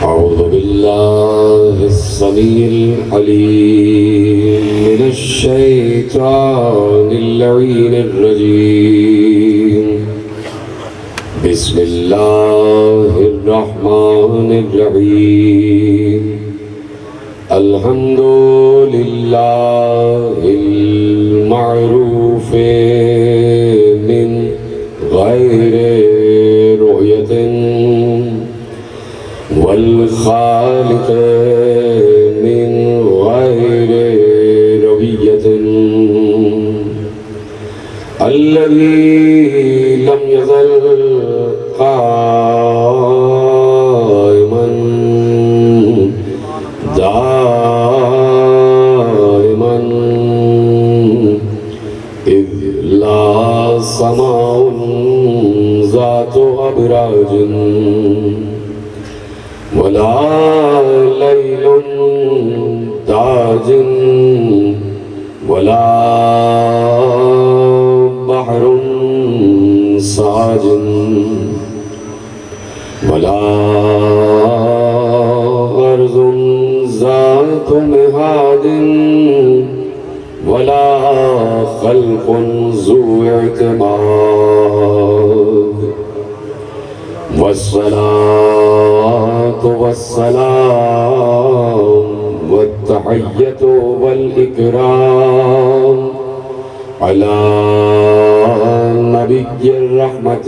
أعوذ بالله السميع العليم من الشيطان اللعين الرجيم. بسم الله الرحمن الرحيم. الحمد لله المعروف من غير رؤية والخالق من غير رؤية الذي لم يزل قائما دائما إذ لا سماء ذات أبراج ولا ليل داج ولا بحر ساج ولا أرض ذات مهاد ولا خلق ذو اعتماد. والصلاة والسلام والتحية والإكرام على نبي الرحمة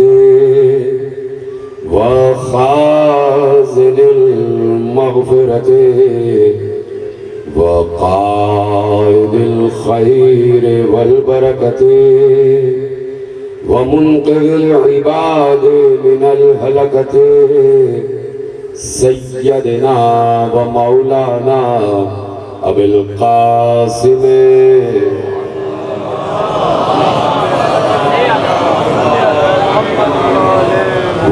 وخازن المغفرة وقائد الخير والبركة ومنقذ العباد من الهلكة سيدنا ومولانا أبي القاسم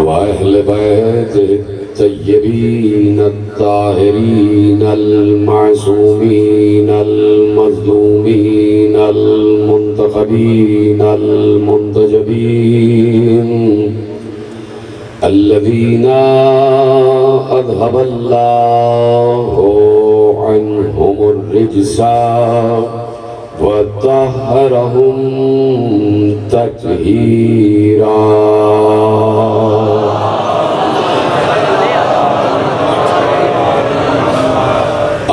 وأهل بيته الطيبين الطاهرين المعصومين المظلومين المنتخبين المنتجبين الذين أذهب الله عنهم الرجس وطهرهم تطهيرا.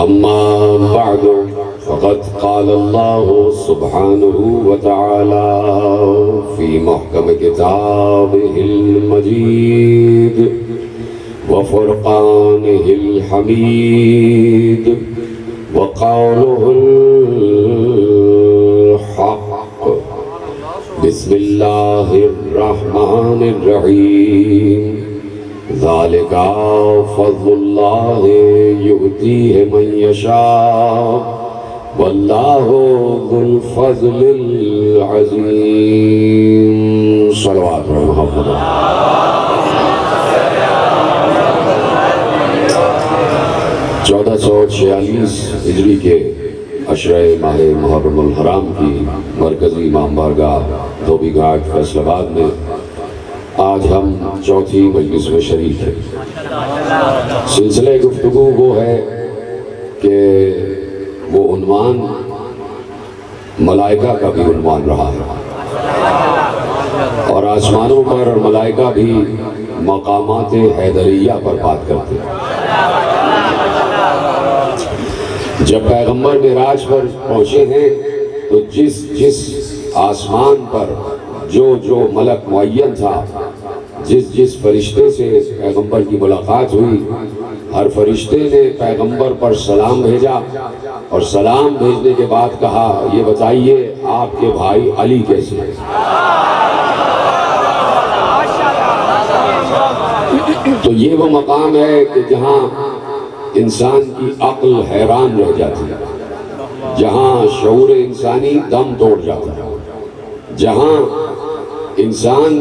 أما بعد فقد قال الله سبحانه وتعالى في محكم كتابه المجيد وفرقانه الحميد وقوله الحق. بسم الله الرحمن الرحيم. ذلك فضل الله يؤتيه من يشاء والله ذو الفضل العظيم. صلوات محمد. 1446 ہجری کے عشرہ ماہ محرم الحرام کی مرکزی امام بارگاہ دھوبی گھاٹ فیصل آباد میں آج ہم چوتھی مجلس میں شریک ہیں. سلسلہ گفتگو وہ ہے کہ وہ عنوان ملائکہ کا بھی عنوان رہا ہے اور آسمانوں پر ملائکہ بھی مقامات حیدریہ پر بات کرتے ہیں. جب پیغمبر معراج پر پہنچے ہیں تو جس آسمان پر جو ملک معین تھا، جس فرشتے سے پیغمبر کی ملاقات ہوئی، ہر فرشتے نے پیغمبر پر سلام بھیجا اور سلام بھیجنے کے بعد کہا یہ بتائیے آپ کے بھائی علی کیسے ہیں. تو یہ وہ مقام ہے کہ جہاں انسان کی عقل حیران رہ جاتی ہے، جہاں شعور انسانی دم توڑ جاتا ہے، جہاں انسان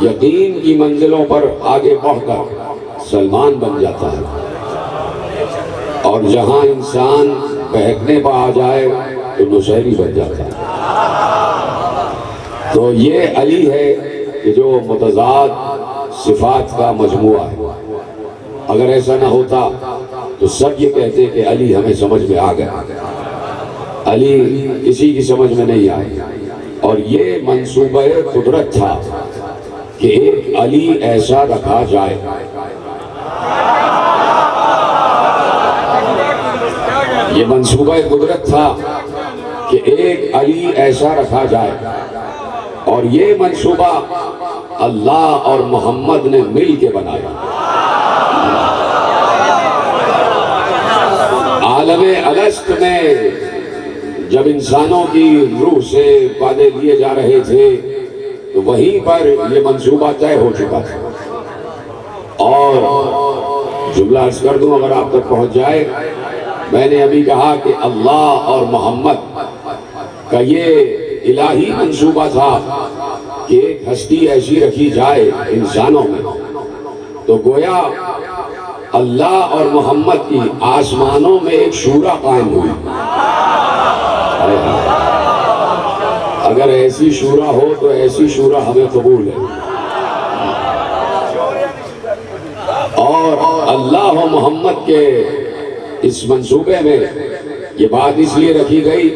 یقین کی منزلوں پر آگے بڑھ کر سلمان بن جاتا ہے اور جہاں انسان بہکنے پر آ جائے تو نشیری بن جاتا ہے. تو یہ علی ہے کہ جو متضاد صفات کا مجموعہ ہے. اگر ایسا نہ ہوتا تو سب یہ کہتے کہ علی ہمیں سمجھ میں آ گیا، علی کسی کی سمجھ میں نہیں آئی۔ اور یہ منصوبہ قدرت تھا کہ ایک علی ایسا رکھا جائے، یہ منصوبہ قدرت تھا کہ ایک علی ایسا رکھا جائے، اور یہ منصوبہ اللہ اور محمد نے مل کے بنایا۔ عالم الست میں جب انسانوں کی روح سے وعدے لیے جا رہے تھے تو وہیں پر یہ منصوبہ طے ہو چکا تھا۔ اور جملہ عرض کر دوں اگر آپ تک پہنچ جائے، میں نے ابھی کہا کہ اللہ اور محمد کا یہ الہی منصوبہ تھا کہ ایک ہستی ایسی رکھی جائے انسانوں میں، تو گویا اللہ اور محمد کی آسمانوں میں ایک شورا قائم ہوئی۔ اگر ایسی شورا ہو تو ایسی شورا ہمیں قبول ہے، اور اللہ و محمد کے اس منصوبے میں یہ بات اس لیے رکھی گئی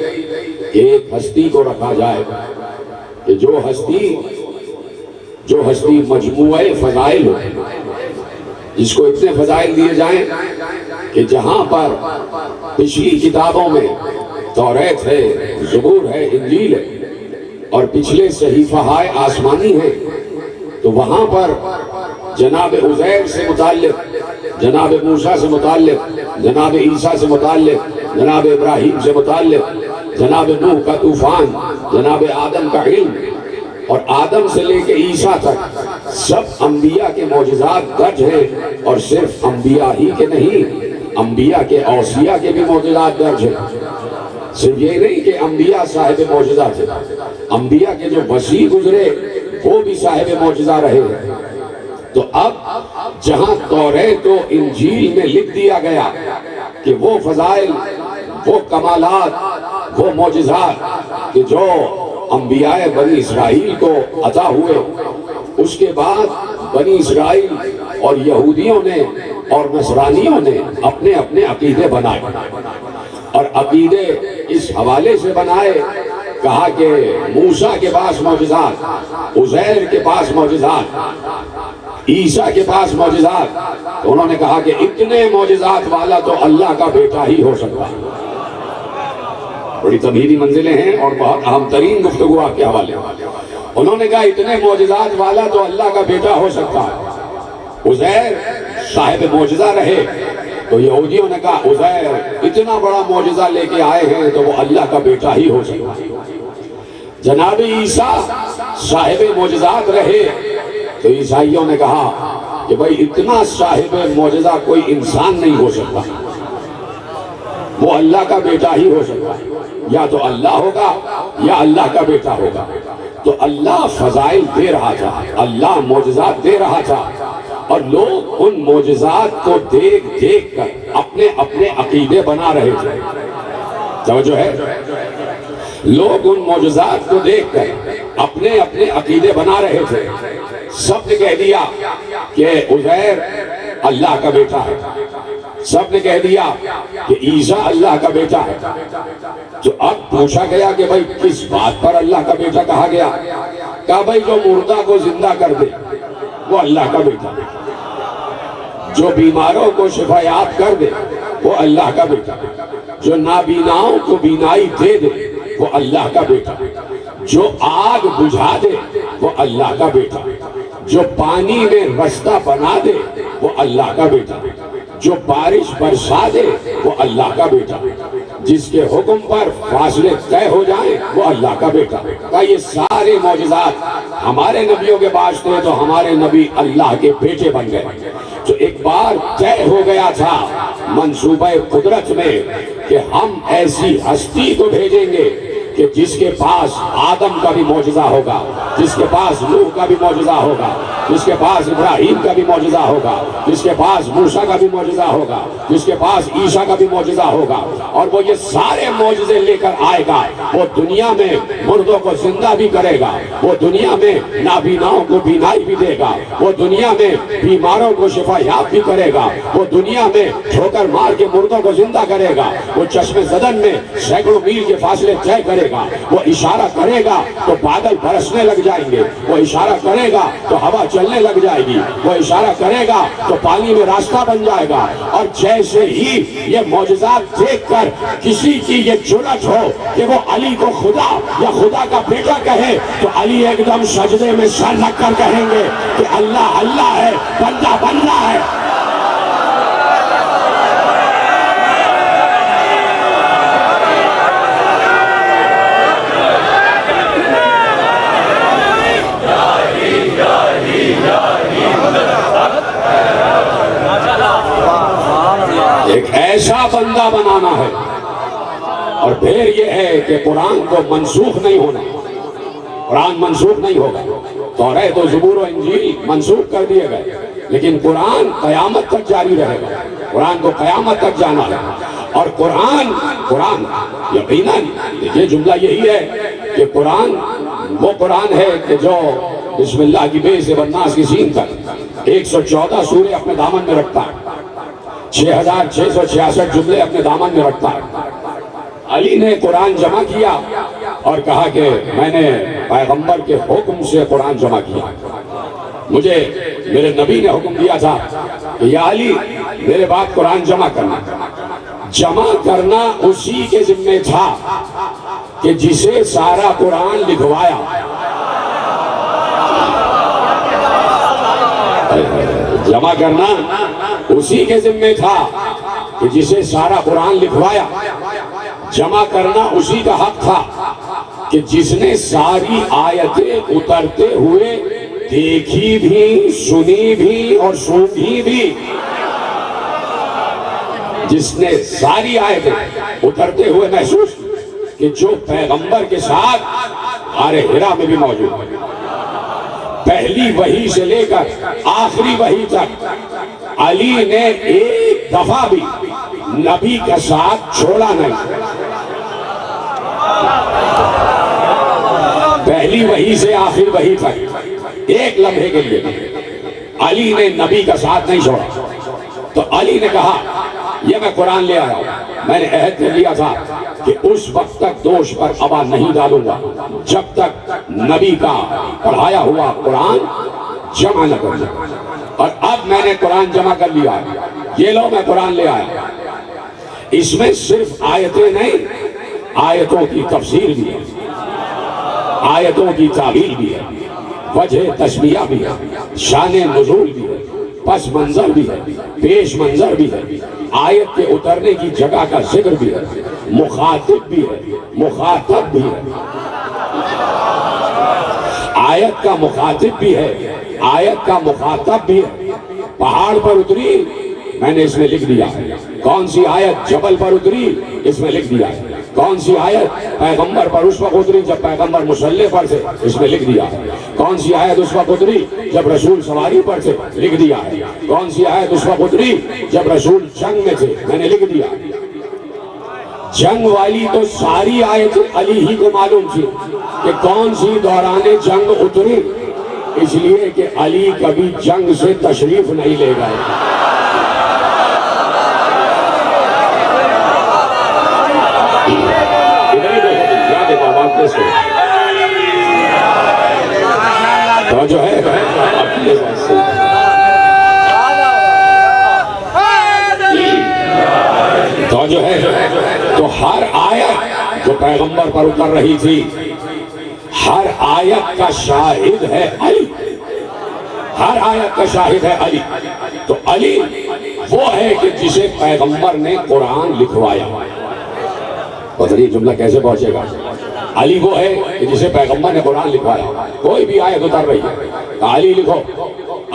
کہ ایک ہستی کو رکھا جائے کہ جو ہستی مجموعہ فضائل ہو، جس کو اتنے فضائل دیے جائیں کہ جہاں پر پچھلی کتابوں میں توریت ہے، زبور ہے، انجیل ہے، اور پچھلے صحیفہ آسمانی ہیں، تو وہاں پر جناب عزیر سے متعلق، جناب موسیٰ سے متعلق، جناب عیسیٰ سے متعلق، جناب ابراہیم سے متعلق، جناب نوح کا طوفان، جناب آدم کا علم، اور آدم سے لے کے عیسیٰ تک سب انبیاء کے معجزات درج ہیں، اور صرف انبیاء ہی کے نہیں، انبیاء کے اوصیاء کے بھی معجزات درج ہیں۔ صرف یہ نہیں کہ انبیاء صاحب معجزہ تھے، انبیاء کے جو وسیع گزرے وہ بھی صاحب معجزہ رہے ہیں۔ تو اب جہاں توریت و انجیل میں لکھ دیا گیا کہ وہ فضائل، وہ کمالات، وہ معجزات کہ جو انبیاء بنی اسرائیل کو عطا ہوئے، اس کے بعد بنی اسرائیل اور یہودیوں نے اور نصرانیوں نے اپنے اپنے عقیدے بنائے، اور عقیدے اس حوالے سے بنائے، کہا کہ موسیٰ کے پاس معجزات، عزیر کے پاس معجزات، عیسیٰ کے پاس معجزات، تو انہوں نے کہا کہ اتنے معجزات والا تو اللہ کا بیٹا ہی ہو سکتا ہے۔ بڑی تمہیدی منزلیں ہیں اور بہت اہم ترین گفتگو آپ کے حوالے۔ انہوں نے کہا اتنے معجزات والا تو اللہ کا بیٹا ہو سکتا ہے۔ عزیر صاحب معجزہ رہے، تو یہودیوں نے کہا عزیر اتنا بڑا معجزہ لے کے آئے ہیں تو وہ اللہ کا بیٹا ہی ہو سکتا ہے۔ جناب عیسیٰ صاحب معجزات رہے، تو عیسائیوں نے کہا کہ بھائی اتنا صاحب معجزہ کوئی انسان نہیں ہو سکتا، وہ اللہ کا بیٹا ہی ہو سکتا ہے، یا تو اللہ ہوگا یا اللہ کا بیٹا ہوگا۔ تو اللہ فضائل دے رہا تھا، اللہ معجزات دے رہا تھا، اور لوگ ان معجزات کو دیکھ دیکھ کر اپنے اپنے عقیدے بنا رہے تھے۔ توجہ ہے؟ لوگ ان معجزات کو دیکھ کر اپنے اپنے عقیدے بنا رہے تھے۔ سب نے کہہ دیا کہ عزیر اللہ کا بیٹا ہے، سب نے کہہ دیا کہ عیسیٰ اللہ کا بیٹا ہے۔ جو اب پوچھا گیا کہ بھائی کس بات پر اللہ کا بیٹا کہا گیا، کہا بھائی جو مردہ کو زندہ کر دے وہ اللہ کا بیٹا، جو بیماروں کو شفا یاب کر دے وہ اللہ کا بیٹا، جو نابیناؤں کو بینائی دے دے وہ اللہ کا بیٹا، جو آگ بجھا دے وہ اللہ کا بیٹا، جو پانی میں رستہ بنا دے وہ اللہ کا بیٹا، جو بارش برسا دے وہ اللہ کا بیٹا، جس کے حکم پر فاصلے طے ہو جائیں وہ اللہ کا بیٹا۔ کہ یہ سارے معجزات ہمارے نبیوں کے واسطے ہیں تو ہمارے نبی اللہ کے بیٹے بن گئے۔ تو ایک بار طے ہو گیا تھا منصوبہ قدرت میں کہ ہم ایسی ہستی کو بھیجیں گے کہ جس کے پاس آدم کا بھی معجزہ ہوگا، جس کے پاس نوح کا بھی معجزہ ہوگا، جس کے پاس ابراہیم کا بھی معجزہ ہوگا، جس کے پاس موسیٰ کا بھی معجزہ ہوگا، جس کے پاس عیسیٰ کا بھی معجزہ ہوگا، اور وہ یہ سارے معجزے لے کر آئے گا، وہ دنیا میں مردوں کو زندہ بھی کرے گا، وہ دنیا میں نابیناؤں کو بینائی بھی دے گا، وہ دنیا میں بیماروں کو شفا یاب بھی کرے گا، وہ دنیا میں ٹھوکر مار کے مردوں کو زندہ کرے گا، وہ چشم زدن میں سینکڑوں میل کے فاصلے طے کرے گا، وہ اشارہ کرے گا تو بادل برسنے لگ جائیں گے، وہ اشارہ کرے گا تو ہوا چلنے لگ جائے گی، وہ اشارہ کرے گا تو پانی میں راستہ بن جائے گا۔ اور جیسے ہی یہ معجزات دیکھ کر کسی کی یہ جرأت ہو کہ وہ علی کو خدا یا خدا کا بیٹا کہے تو علی ایک دم سجدے میں سر رکھ کر کہیں گے کہ اللہ اللہ ہے، بندہ بندہ ہے۔ ایک ایسا بندہ بنانا ہے، اور پھر یہ ہے کہ قرآن کو منسوخ نہیں ہونا، قرآن منسوخ نہیں ہوگا۔ توریت و زبور و انجیل منسوخ کر دیے گئے، لیکن قرآن قیامت تک جاری رہے گا، قرآن کو قیامت تک جانا ہے۔ اور قرآن یقیناً یہ جملہ یہی ہے کہ قرآن وہ قرآن ہے کہ جو بسم اللہ کی بے سے والناس کی سین تک 114 سورے اپنے دامن میں رکھتا ہے، 6666 جملے اپنے دامن میں رکھتا ہے۔ علی نے قرآن جمع کیا اور کہا کہ میں نے پیغمبر کے حکم سے قرآن جمع کیا، مجھے میرے نبی نے حکم دیا تھا کہ یا علی میرے بعد قرآن جمع کرنا۔ جمع کرنا اسی کے ذمہ تھا کہ جسے سارا قرآن لکھوایا، جمع کرنا اسی کے ذمہ تھا کہ جسے سارا قرآن لکھوایا، جمع کرنا اسی کا حق تھا کہ جس نے ساری آیتیں اترتے ہوئے دیکھی بھی، سنی بھی اور سونگھی بھی، جس نے ساری آیتیں اترتے ہوئے محسوس کہ جو پیغمبر کے ساتھ غار حرا میں بھی موجود ہے، پہلی وحی سے لے کر آخری وحی تک علی نے ایک دفعہ بھی نبی کا ساتھ چھوڑا نہیں۔ پہلی وحی سے آخری وحی تک ایک لمحے کے لیے علی نے نبی کا ساتھ نہیں چھوڑا۔ تو علی نے کہا یہ میں قرآن لے آیا ہوں، میں نے عہد کر لیا تھا کہ اس وقت تک دوش پر ابا نہیں ڈالوں گا جب تک نبی کا پڑھایا ہوا قرآن جمع نہ کر لوں۔ اور اب میں نے قرآن جمع کر لیا، یہ لو میں قرآن لے آیا۔ اس میں صرف آیتیں نہیں، آیتوں کی تفسیر بھی ہے، آیتوں کی تعبیر بھی ہے، وجہ تسمیہ بھی ہے، شان نزول بھی ہے، پس منظر بھی ہے، پیش منظر بھی ہے، آیت کے اترنے کی جگہ کا ذکر بھی ہے، مخاطب بھی ہے، مخاطب بھی ہے، آیت کا مخاطب بھی ہے، آیت کا مخاطب بھی ہے۔ پہاڑ پر اتری، میں نے اس میں لکھ دیا ہے۔ کون سی آیت جبل پر اتری، اس میں لکھ دیا ہے۔ کون سی آیت پیغمبر پر اس وقت اتری جب پیغمبر مصلی پر تھے، اس میں لکھ دیا ہے۔ کون سی آیت اس وقت اتری جب رسول سواری پر تھے، لکھ دیا ہے۔ کون سی آیت اس وقت اتری جب رسول جنگ میں تھے، میں نے لکھ دیا۔ جنگ والی تو ساری آیت علی ہی کو معلوم تھی کہ کون سی دوران جنگ اتری، اس لیے کہ علی کبھی جنگ سے تشریف نہیں لے گئے۔ تو جو ہے تو ہر آیت جو پیغمبر پر اتر رہی تھی، ہر آیت کا شاہد ہے علی، ہر آیت کا شاہد ہے علی۔ تو علی وہ ہے کہ جسے پیغمبر نے قرآن لکھوایا۔ پتہ نہیں جملہ کیسے پہنچے گا۔ علی وہ ہے کہ جسے پیغمبر نے قرآن لکھوایا۔ کوئی بھی آیت اتر رہی ہے تو علی لکھو،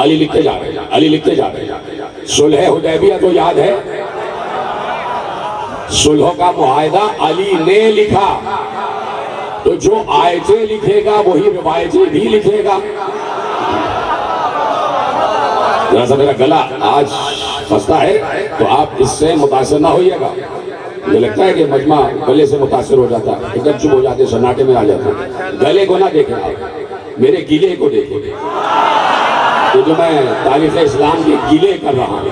علی لکھتے جا رہے ہیں، علی لکھتے جا رہے ہیں۔ صلح حدیبیہ تو یاد ہے، صلح کا معاہدہ علی نے لکھا، تو جو آیتیں لکھے گا وہی روایتیں بھی لکھے گا. ذرا سا میرا گلا آج خستہ ہے تو آپ اس سے متاثر نہ ہوئیے گا. مجھے لگتا ہے کہ مجمع گلے سے متاثر ہو جاتا ہے, ایک دم چپ ہو جاتے, سناٹے میں آ جاتے ہیں. گلے کو نہ دیکھیں آپ, میرے گلے کو دیکھیں. تو جو میں تاریخ اسلام کے گلے کر رہا ہوں,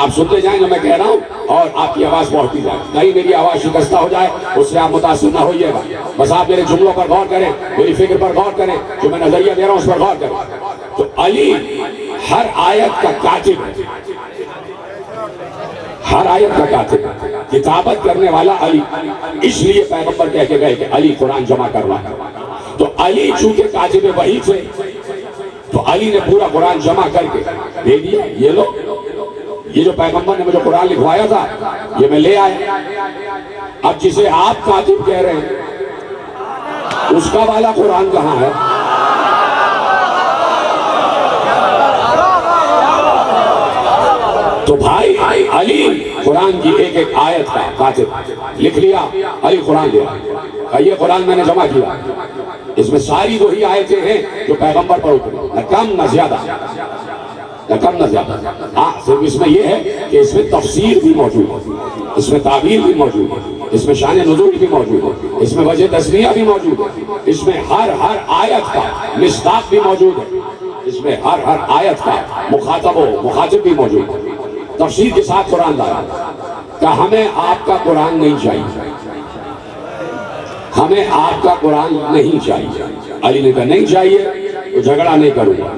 آپ سنتے جائیں جو میں کہہ رہا ہوں اور آپ کی آواز بڑھتی جائے. کہیں میری آواز شکستہ ہو جائے اس سے آپ متاثر نہ ہوئیے گا. بس آپ میرے جملوں پر غور کریں, میری فکر پر غور کریں, جو میں نظریہ دے رہا ہوں اس پر غور کریں. تو علی ہر آیت کا کاتب ہے, ہر آیت کا کاتب, کتابت کرنے والا علی. اس لیے پیغمبر کہہ کے گئے کہ علی قرآن جمع کروا. تو علی چونکہ کاتب وحی تھے تو علی نے پورا قرآن جمع کر کے دے دیا. یہ لو, یہ جو پیغمبر نے مجھے قرآن لکھوایا تھا یہ میں لے آیا. اب جسے آپ کاتب کہہ رہے ہیں اس کا والا قرآن کہاں ہے؟ تو بھائی علی قرآن کی ایک ایک آیت کا کاتب, لکھ لیا علی قرآن لیا, یہ قرآن میں نے جمع کیا. اس میں ساری وہی آیتیں ہیں جو پیغمبر پر اتری, نہ کم نہ زیادہ, نہ کم نہ زیادہ. ہاں صرف اس میں یہ ہے کہ اس میں تفسیر بھی موجود ہے, اس میں تعبیر بھی موجود ہے, اس میں شان نزول بھی موجود ہے, اس میں وجہ تسلیہ بھی موجود ہے, اس میں ہر آیت کا مصداق بھی موجود ہے, اس میں ہر آیت کا مخاطب و مخاطب بھی موجود ہے. تفسیر کے ساتھ قرآن لایا کہ ہمیں آپ کا قرآن نہیں چاہیے, ہمیں آپ کا قرآن نہیں چاہیے. علی نے کہا نہیں چاہیے تو جھگڑا نہیں کروں گا.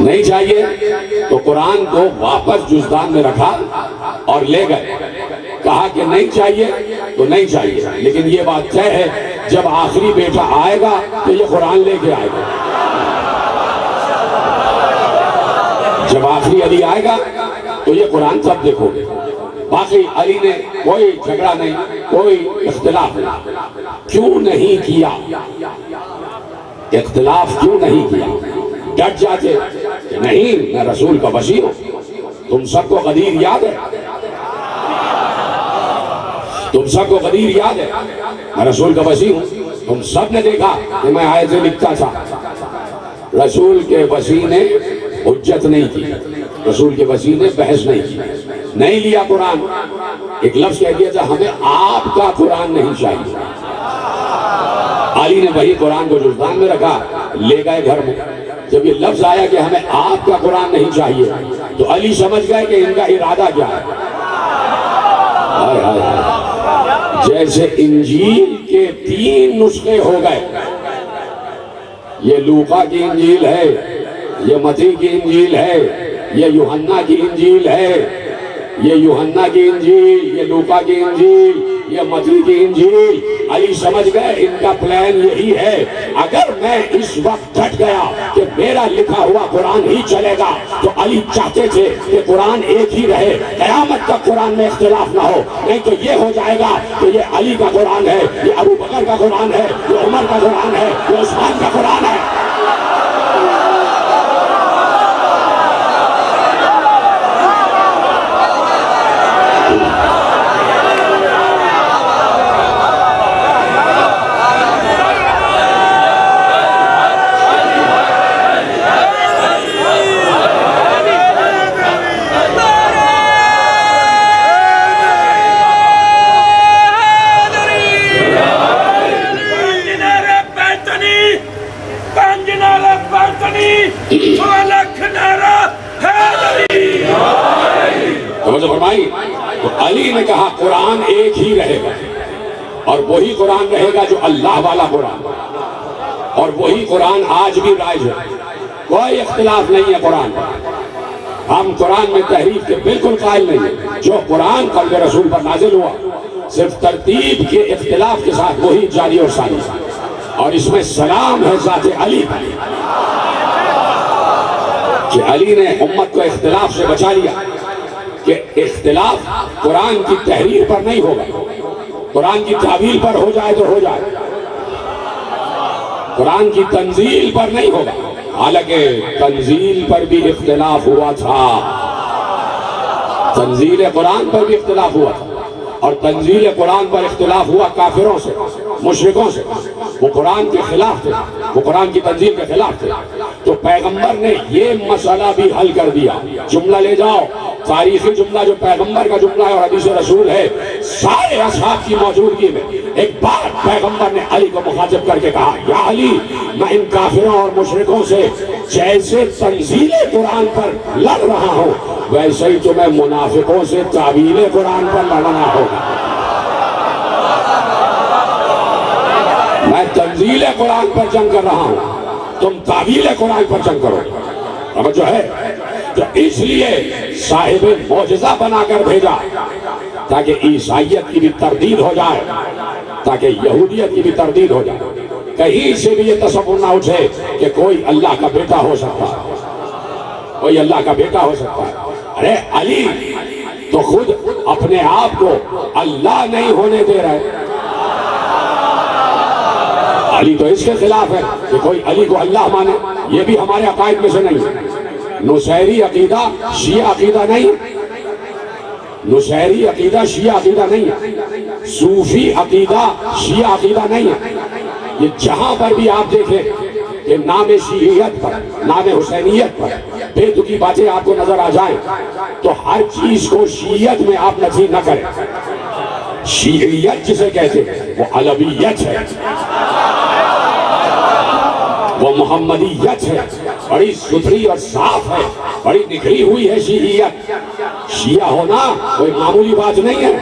نہیں چاہیے تو قرآن کو واپس جزدان میں رکھا اور لے گئے. کہا کہ نہیں چاہیے تو نہیں چاہیے, لیکن یہ بات طے ہے جب آخری بیٹا آئے گا تو یہ قرآن لے کے آئے گا. جب آخری علی آئے گا تو یہ قرآن سب دیکھو گے. باقی علی نے کوئی جھگڑا نہیں, کوئی اختلاف نہیں. کیوں نہیں کیا اختلاف, کیوں نہیں کیا؟ ڈٹ جاتے کہ نہیں میں رسول کا وصی ہوں. تم سب کو غدیر یاد ہے, تم سب کو غدیر یاد ہے, میں رسول کا وصی ہوں. تم سب نے دیکھا کہ میں آیتیں لکھتا تھا. رسول کے وصی نے حجت نہیں کی, رسول کے وصی نے بحث نہیں کی, نہیں لیا قرآن. ایک لفظ کہہ دیا تھا ہمیں آپ کا قرآن نہیں چاہیے. علی نے وہی قرآن کو جزدان میں رکھا, لے گئے گھر میں. جب یہ لفظ آیا کہ ہمیں آپ کا قرآن نہیں چاہیے تو علی سمجھ گئے کہ ان کا ارادہ کیا ہے. جیسے انجیل کے 3 نسخے ہو گئے, یہ لوقا کی انجیل ہے, یہ متی کی انجیل ہے, یہ یوحنا کی انجیل ہے, یہ یوحنا کی انجیل, یہ لوقا کی انجیل, یہ متی کی انجیل. علی سمجھ گئے ان کا پلان یہی ہے, اگر میں اس وقت ڈٹ گیا کہ میرا لکھا ہوا قرآن ہی چلے گا تو علی چاہتے تھے کہ قرآن ایک ہی رہے, قیامت تک قرآن میں اختلاف نہ ہو. نہیں تو یہ ہو جائے گا کہ یہ علی کا قرآن ہے, یہ ابو بکر کا قرآن ہے, یہ عمر کا قرآن ہے, یہ عثمان کا قرآن ہے. تو علی نے کہا قرآن ایک ہی رہے گا, اور وہی قرآن رہے گا جو اللہ والا قرآن, اور وہی قرآن آج بھی رائج ہے. کوئی اختلاف نہیں ہے قرآن پر. ہم قرآن میں تحریف کے بالکل قائل نہیں ہیں. جو قرآن قلب رسول پر نازل ہوا صرف ترتیب کے اختلاف کے ساتھ وہی جاری اور ساری, اور اس میں سلام ہے ذات علی پر کہ علی نے امت کو اختلاف سے بچا لیا. کہ اختلاف قرآن کی تحریر پر نہیں ہوگا, قرآن کی تعویل پر ہو جائے تو ہو جائے, قرآن کی تنزیل پر نہیں ہوگا. حالانکہ تنزیل پر بھی اختلاف ہوا تھا, تنزیل قرآن پر بھی اختلاف ہوا تھا. اور تنزیل قرآن پر اختلاف ہوا کافروں سے، مشرکوں سے، وہ قرآن کے خلاف تھے، وہ قرآن کی تنزیل کے خلاف تھے، تو پیغمبر نے یہ مسئلہ بھی حل کر دیا۔ جملہ لے جاؤ، تاریخی جملہ جو پیغمبر کا جملہ ہے اور حدیث رسول ہے، سارے اصحاب کی موجودگی میں ایک بار پیغمبر نے علی کو مخاطب کر کے کہا، یا علی، میں ان کافروں اور مشرکوں سے جیسے تنزیل قرآن پر لڑ رہا ہوں، ویسے ہی تمہیں منافقوں سے تعویل قرآن پر لڑنا ہوگا۔ میں تنزیل قرآن پر جنگ کر رہا ہوں، تم تعویل قرآن پر جنگ کرو۔ سمجھو ہے؟ تو اس لیے صاحب معجزہ بنا کر بھیجا تاکہ عیسائیت کی بھی تردید ہو جائے، تاکہ یہودیت کی بھی تردید ہو جائے، کہیں سے بھی یہ تصور نہ اٹھے کہ کوئی اللہ کا بیٹا ہو سکتا ہے، کوئی اللہ کا بیٹا ہو سکتا ہے۔ ارے علی تو خود اپنے آپ کو اللہ نہیں ہونے دے رہے، علی تو اس کے خلاف ہے کہ کوئی علی کو اللہ مانے، یہ بھی ہمارے عقائد میں سے نہیں ہے۔ نصیری عقیدہ شیعہ عقیدہ نہیں، نصیری عقیدہ شیعہ عقیدہ نہیں ہے، صوفی عقیدہ شیعہ عقیدہ نہیں ہے۔ یہ جہاں پر بھی آپ دیکھیں کہ نام شیعیت پر، نام حسینیت پر بے تکی باتیں آپ کو نظر آ جائیں تو ہر چیز کو شیعیت میں آپ نفی نہ کریں۔ شیعیت جسے کہتے ہیں وہ علویت ہے، وہ محمدیت ہے، بڑی ستھری اور صاف ہے، بڑی نکھری ہوئی ہے شیعیت۔ شیعہ ہونا کوئی معمولی بات نہیں ہے،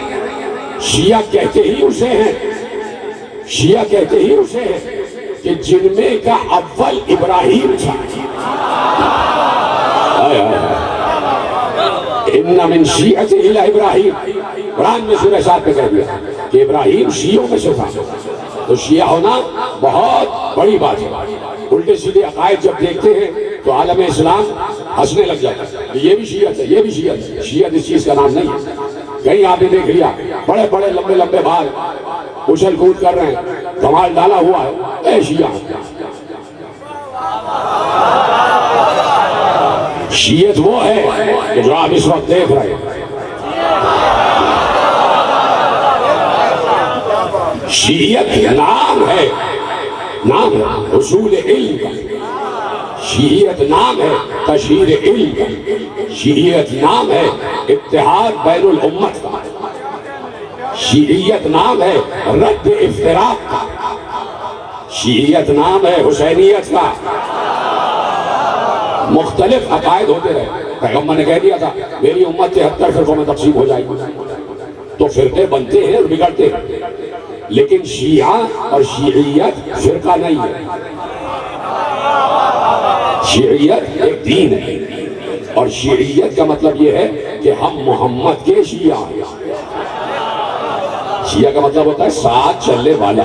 شیعہ کہتے ہی اسے ہیں، شیعہ کہتے ہی اسے ہیں کہ جن میں کا اول ابراہیم تھا۔ ان من شیعۃ الی ابراہیم، قرآن میں سورہ 7 میں کہہ دیا کہ ابراہیم شیعوں میں سے تھا۔ تو شیعہ ہونا بہت بڑی بات ہے۔ الٹے سیدھے عقائد جب دیکھتے ہیں تو عالم اسلام ہنسنے لگ جاتا ہے، یہ بھی شیعت ہے، یہ بھی شیعت ہے۔ شیعت اس چیز کا نام نہیں ہے۔ کہیں آپ نے دیکھ لیا بڑے بڑے لمبے لمبے بال اچھل کود کر رہے ہیں، کمال ڈالا ہوا ہے، اے شیعہ۔ شیعت وہ ہے کہ جو آپ اس وقت دیکھ رہے ہیں۔ شیعت نام ہے، نام ہے حصول علم کا، شیعت نام ہے تشہیر علم کا، شیعت نام ہے اتحاد بین الامت کا، شیعیت نام ہے رد افتراق کا، شیعیت نام ہے حسینیت کا۔ مختلف عقائد ہوتے رہے، پیغمبر نے کہہ دیا تھا میری امت 73 فرقوں میں تقسیم ہو جائے گی، تو فرقے بنتے ہیں اور بگڑتے ہیں، لیکن شیعہ اور شیعیت فرقہ نہیں ہے۔ شیعیت ایک دین ہے، اور شیعیت کا مطلب یہ ہے کہ ہم محمد کے شیعہ ہیں۔ شیعہ کا مطلب ہوتا ہے ساتھ چلنے والا،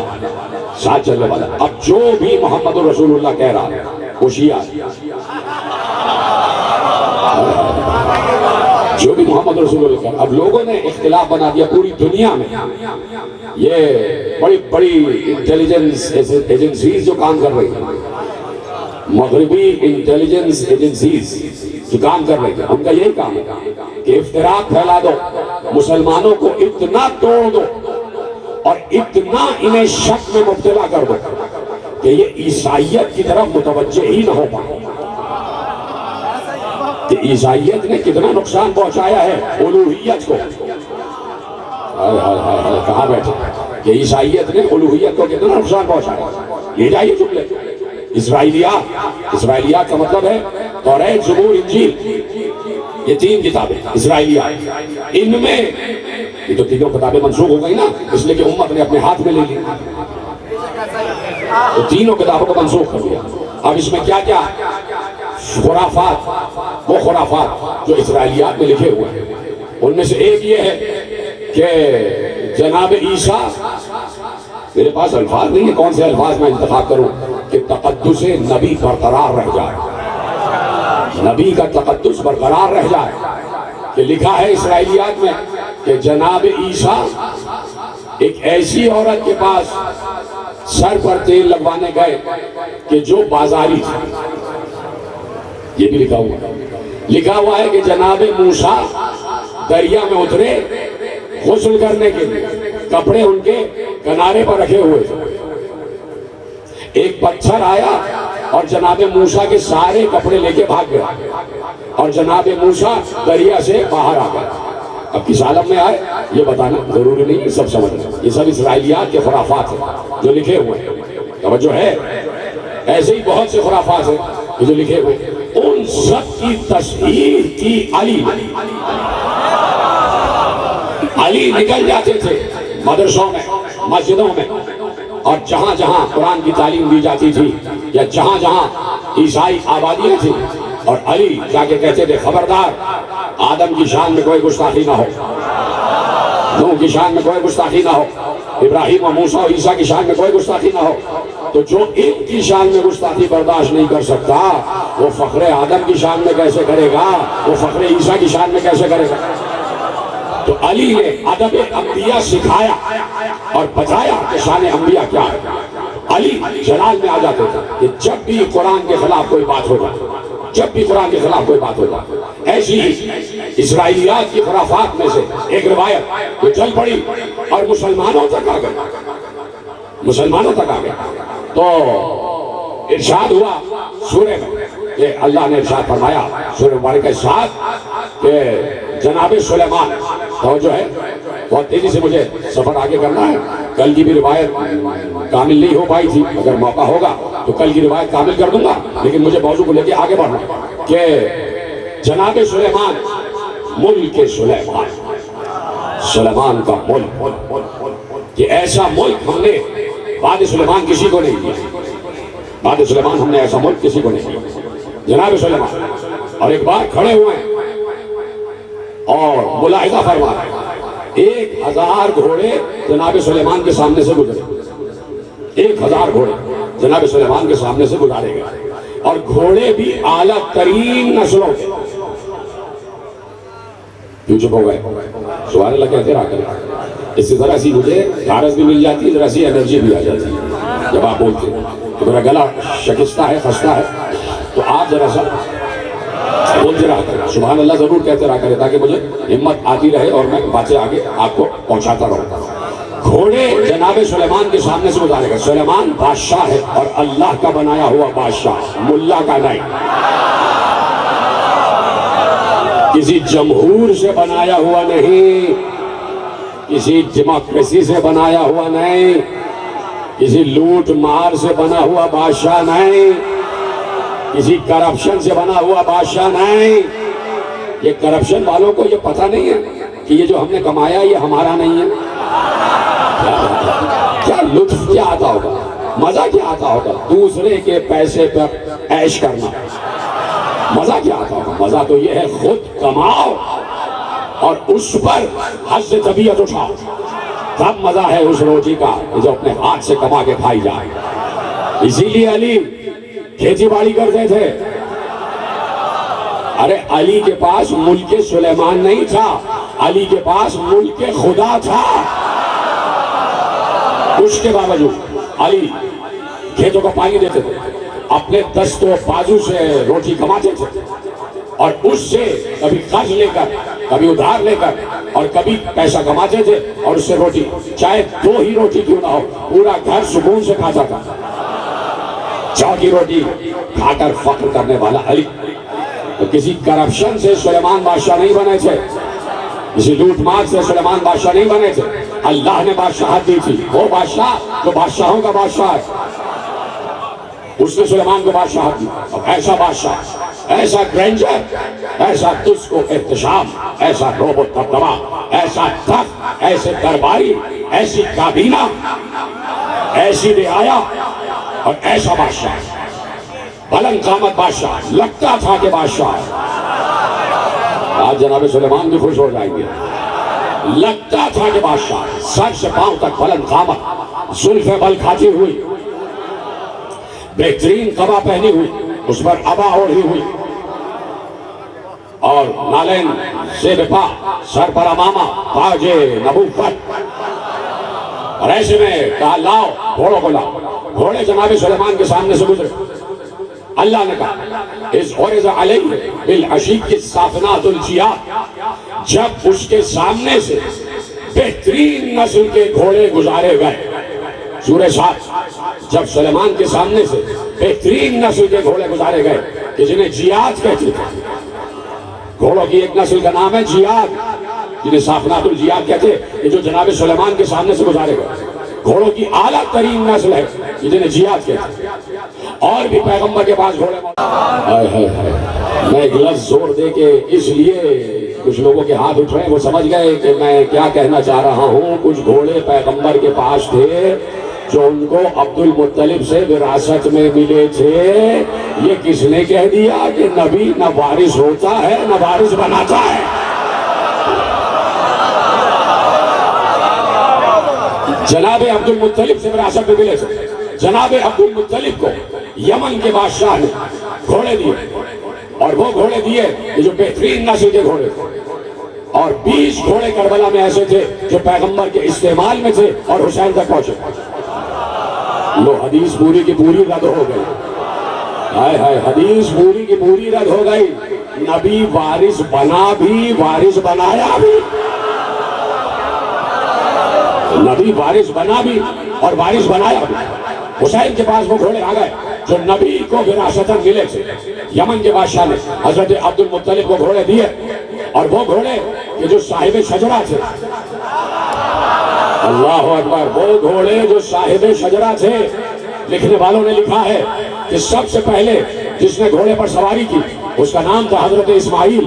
ساتھ چلنے والا۔ اب جو بھی محمد رسول اللہ کہہ رہا ہے وہ شیعہ ہے، جو بھی محمد رسول اللہ کہہ رہا ہے۔ اب لوگوں نے اختلاف بنا دیا پوری دنیا میں، یہ بڑی بڑی انٹیلیجنس ایجنسیز جو کام کر رہی ہیں، مغربی انٹیلیجنس ایجنسیز جو کام کر رہے ہیں، ان کا یہی کام ہے کہ افتراق پھیلا دو، مسلمانوں کو اتنا توڑ دو اور اتنا انہیں شک میں مبتلا کر دو کہ یہ عیسائیت کی طرف متوجہ ہی نہ ہو پائے۔ کہ عیسائیت نے کتنا نقصان پہنچایا ہے الوہیت کو، کہاں بیٹھے کہ عیسائیت نے الوہیت کو کتنا نقصان پہنچایا۔ یہ جائیے جملے اسرائیلیات کا مطلب ہے توریت، زبور، انجیل، یہ 3 کتابیں اسرائیلیات۔ ان میں یہ تو 3 کتابیں منسوخ ہو گئی نا، اس لیے کہ امت نے اپنے ہاتھ میں لے لی، تو 3 کتابوں کو منسوخ کر دیا۔ اب اس میں کیا کیا خرافات، وہ خرافات جو اسرائیلیات میں لکھے ہوئے ہیں، ان میں سے ایک یہ ہے کہ جناب عیسیٰ، میرے پاس الفاظ نہیں ہے کون سے الفاظ میں انتخاب کروں، کہ تقدس نبی برقرار رہ جائے، نبی کا تقدس برقرار رہ جائے۔ کہ لکھا ہے اسرائیلیات میں کہ جناب عیسیٰ ایک ایسی عورت کے پاس سر پر تیل لگوانے گئے کہ جو بازاری تھی، یہ بھی لکھا ہوا ہے کہ جناب موسیٰ دریا میں اترے، غسل کرنے کے لیے کپڑے ان کے کنارے پر رکھے ہوئے تھے. ایک پتھر آیا اور جناب موسیٰ کے سارے کپڑے لے کے بھاگ گیا اور جناب موسیٰ دریا سے باہر آ گئے. اب کس عالم میں آئے یہ بتانا ضروری نہیں، سب سمجھنا. یہ سب اسرائیلیات کے خرافات ہیں جو لکھے ہوئے ہیں. توجہ ہے، ایسے ہی بہت سے خرافات ہیں جو لکھے ہوئے ہیں. ان سب کی تصحیح کی علی نکل جاتے تھے مدرسوں میں، مسجدوں میں، اور جہاں جہاں قرآن کی تعلیم دی جاتی تھی یا جہاں جہاں عیسائی آبادیاں تھیں، اور علی جا کے کہتے تھے خبردار آدم کی شان میں کوئی گستاخی نہ ہو، نوح کی شان میں کوئی گستاخی نہ ہو، ابراہیم و موسیٰ و عیسیٰ کی شان میں کوئی گستاخی نہ ہو. تو جو ان کی شان میں گستاخی برداشت نہیں کر سکتا وہ فخر آدم کی شان میں کیسے کرے گا، وہ فخر عیسیٰ کی شان میں کیسے کرے گا. تو علی نے ادب انبیاء سکھایا اور بتایا کہ شان انبیاء کیا ہے. علی جلال میں آ جاتے تھے کہ جب بھی قرآن کے خلاف کوئی بات ہو جائے، جب بھی قرآن کے خلاف کوئی بات ہو جائے. ایسی اسرائیلیات کی خرافات میں سے ایک روایت جو چل پڑی اور مسلمانوں تک آ گئی، مسلمانوں تک آ گئی. تو ارشاد ہوا سورہ میں کہ اللہ نے ارشاد فرمایا سورہ مبارکہ کے ساتھ کہ جناب سلیمان، توجہ ہے بہت تیزی سے مجھے سفر آگے کرنا ہے. کل کی بھی روایت کامل نہیں ہو پائی تھی، اگر موقع ہوگا تو کل کی روایت کامل کر دوں گا، لیکن مجھے موضوع کو لے کے آگے بڑھنا کہ جناب سلیمان، ملک سلیمان، سلیمان کا ملک، کہ ایسا ملک ہم نے بعد سلیمان کسی کو نہیں دیا. بعد سلیمان ہم نے ایسا ملک کسی کو نہیں دیا. جناب سلیمان اور ایک بار کھڑے ہوئے ہیں اور ملاحظہ فرما رہے ہیں. 1000 گھوڑے جناب سلیمان کے سامنے سے گزرے، 1000 گھوڑے جناب سلیمان کے سامنے سے گزارے گئے، اور گھوڑے بھی اعلیٰ ترین نسلوں کے. کیوں چپ ہو گئے؟ سبحان اللہ کہتے رہا کریں. اس سے ذرا سی مجھے کارز بھی مل جاتی ہے، ذرا سی انرجی بھی آ جاتی ہے جب آپ بولتے ہیں. تو میرا گلا شکستہ ہے، خستہ ہے، تو آپ ذرا سا بولتے رہا کریں، سبحان اللہ ضرور کہتے رہا کریں، تاکہ مجھے ہمت آتی رہے اور میں باتیں آگے آپ کو پہنچاتا رہوں. گھوڑے جناب سلیمان کے سامنے سے گزارے گا. سلیمان بادشاہ ہے اور اللہ کا بنایا ہوا بادشاہ، ملا کا نہیں، کسی جمہور سے بنایا ہوا نہیں، کسی ڈیموکریسی سے بنایا ہوا نہیں، کسی لوٹ مار سے بنا ہوا بادشاہ نہیں، کسی کرپشن سے بنا ہوا بادشاہ نہیں. یہ کرپشن والوں کو یہ پتہ نہیں ہے کہ یہ جو ہم نے کمایا یہ ہمارا نہیں ہے. کیا لطف کیا آتا ہوگا، مزہ کیا آتا ہوگا دوسرے کے پیسے پر عیش کرنا. مزہ کیا آتا ہوگا، مزہ تو یہ ہے خود کماؤ اور اس پر حظ طبیعت اٹھاؤ. تب مزہ ہے اس روٹی کا جو اپنے ہاتھ سے کما کے کھائی جائے. اسی لیے علی کھیتی باڑی کرتے تھے. ارے علی کے پاس ملک سلیمان نہیں تھا، علی کے پاس ملک خدا تھا. اس کے باوجود علی کھیتوں کو پانی دیتے تھے، اپنے دست و بازو سے روٹی کماتے تھے، اور اس سے کبھی قرض لے کر، کبھی ادھار لے کر، اور کبھی پیسہ کماتے تھے، اور اس سے روٹی، چاہے 2 ہی روٹی کیوں نہ ہو، پورا گھر سکون سے کھاتا تھا. 4 روٹی کھا کر فخر کرنے والا علی. تو کسی کرپشن سے سلیمان بادشاہ نہیں بنے تھے، کسی لوٹ مار سے سلیمان بادشاہ نہیں بنے تھے. اللہ نے بادشاہت دی تھی، وہ بادشاہ جو بادشاہوں کا بادشاہ ہے، اس نے سلیمان کو بادشاہت دی. اب ایسا بادشاہ، ایسا گرینڈر، ایسا تجھ کو احتشام، ایسا روب و دبدبا، ایسا تخت، ایسے درباری، ایسی کابینہ، ایسی رعایا اور ایسا بادشاہ، بلند قامت بادشاہ، لگتا تھا کہ بادشاہ. آج جناب سلیمان بھی خوش ہو جائیں گے. لگتا تھا کہ بادشاہ، سر سے پاؤں تک بلند قامت، زلفیں بل کھاتی ہوئی، بہترین قبا پہنی ہوئی، اس پر عبا اوڑھی ہوئی، اور نالین زیب پا، سر پر امامہ، تاج نبوت. اور ایسے میں کہا لاؤ گھوڑوں کو لاؤ. گھوڑے جناب سلیمان کے سامنے سے گزرے. اللہ نے کہا اِذْ عُرِضَ عَلَيْهِ بِالْعَشِيِّ الصَّافِنَاتُ الْجِيَادُ، جب اس کے سامنے سے بہترین نسل کے گھوڑے گزارے گئے. سورہ صاد جب سلیمان کے سامنے سے بہترین نسل کے گھوڑے گزارے گئے کہ جنہیں جیاد کہتے تھے. گھوڑوں کی ایک نسل کا نام ہے جیاد، جنہیں صافنات الجیاد کہتے ہیں، کہ جو جناب سلیمان کے سامنے سے گزارے گئے. گھوڑوں کی اعلیٰ ترین نسل ہے جنہیں جیاد کہتے ہیں. اور بھی پیغمبر کے پاس گھوڑے میں ایک لفظ زور دے کے اس لیے کچھ لوگوں کے ہاتھ اٹھ رہے ہیں، وہ سمجھ گئے کہ میں کیا کہنا چاہ رہا ہوں. کچھ گھوڑے پیغمبر کے پاس تھے جو ان کو عبد المطلب سے وراثت میں ملے تھے. یہ کس نے کہہ دیا کہ نبی نہ وارث ہوتا ہے نہ وارث بناتا ہے؟ جناب عبد المطلب سے وراثت میں ملے تھے. جناب عبد المطلب کو یمن کے بادشاہ نے گھوڑے دیے، اور وہ گھوڑے دیے جو بہترین نسل کے گھوڑے تھے. اور 20 گھوڑے کربلا میں ایسے تھے جو پیغمبر کے استعمال میں تھے اور حسین تک پہنچے. لو حدیث پوری کی پوری رد ہو گئی. ہائے ہائے، حدیث پوری کی پوری رد ہو گئی. نبی وارث بنا بھی، وارث بنایا بھی. نبی وارث بنا بھی اور وارث بنایا بھی. حسین کے پاس وہ گھوڑے آ گئے جو نبی کو وراثتاً ملے تھے. یمن کے بادشاہ نے حضرت عبد المطلب کو گھوڑے دیے، اور وہ گھوڑے کہ جو صاحب شجرہ تھے. اللہ اکبر، وہ گھوڑے جو صاحب شجرہ تھے. لکھنے والوں نے لکھا ہے کہ سب سے پہلے جس نے گھوڑے پر سواری کی اس کا نام تھا حضرت اسماعیل.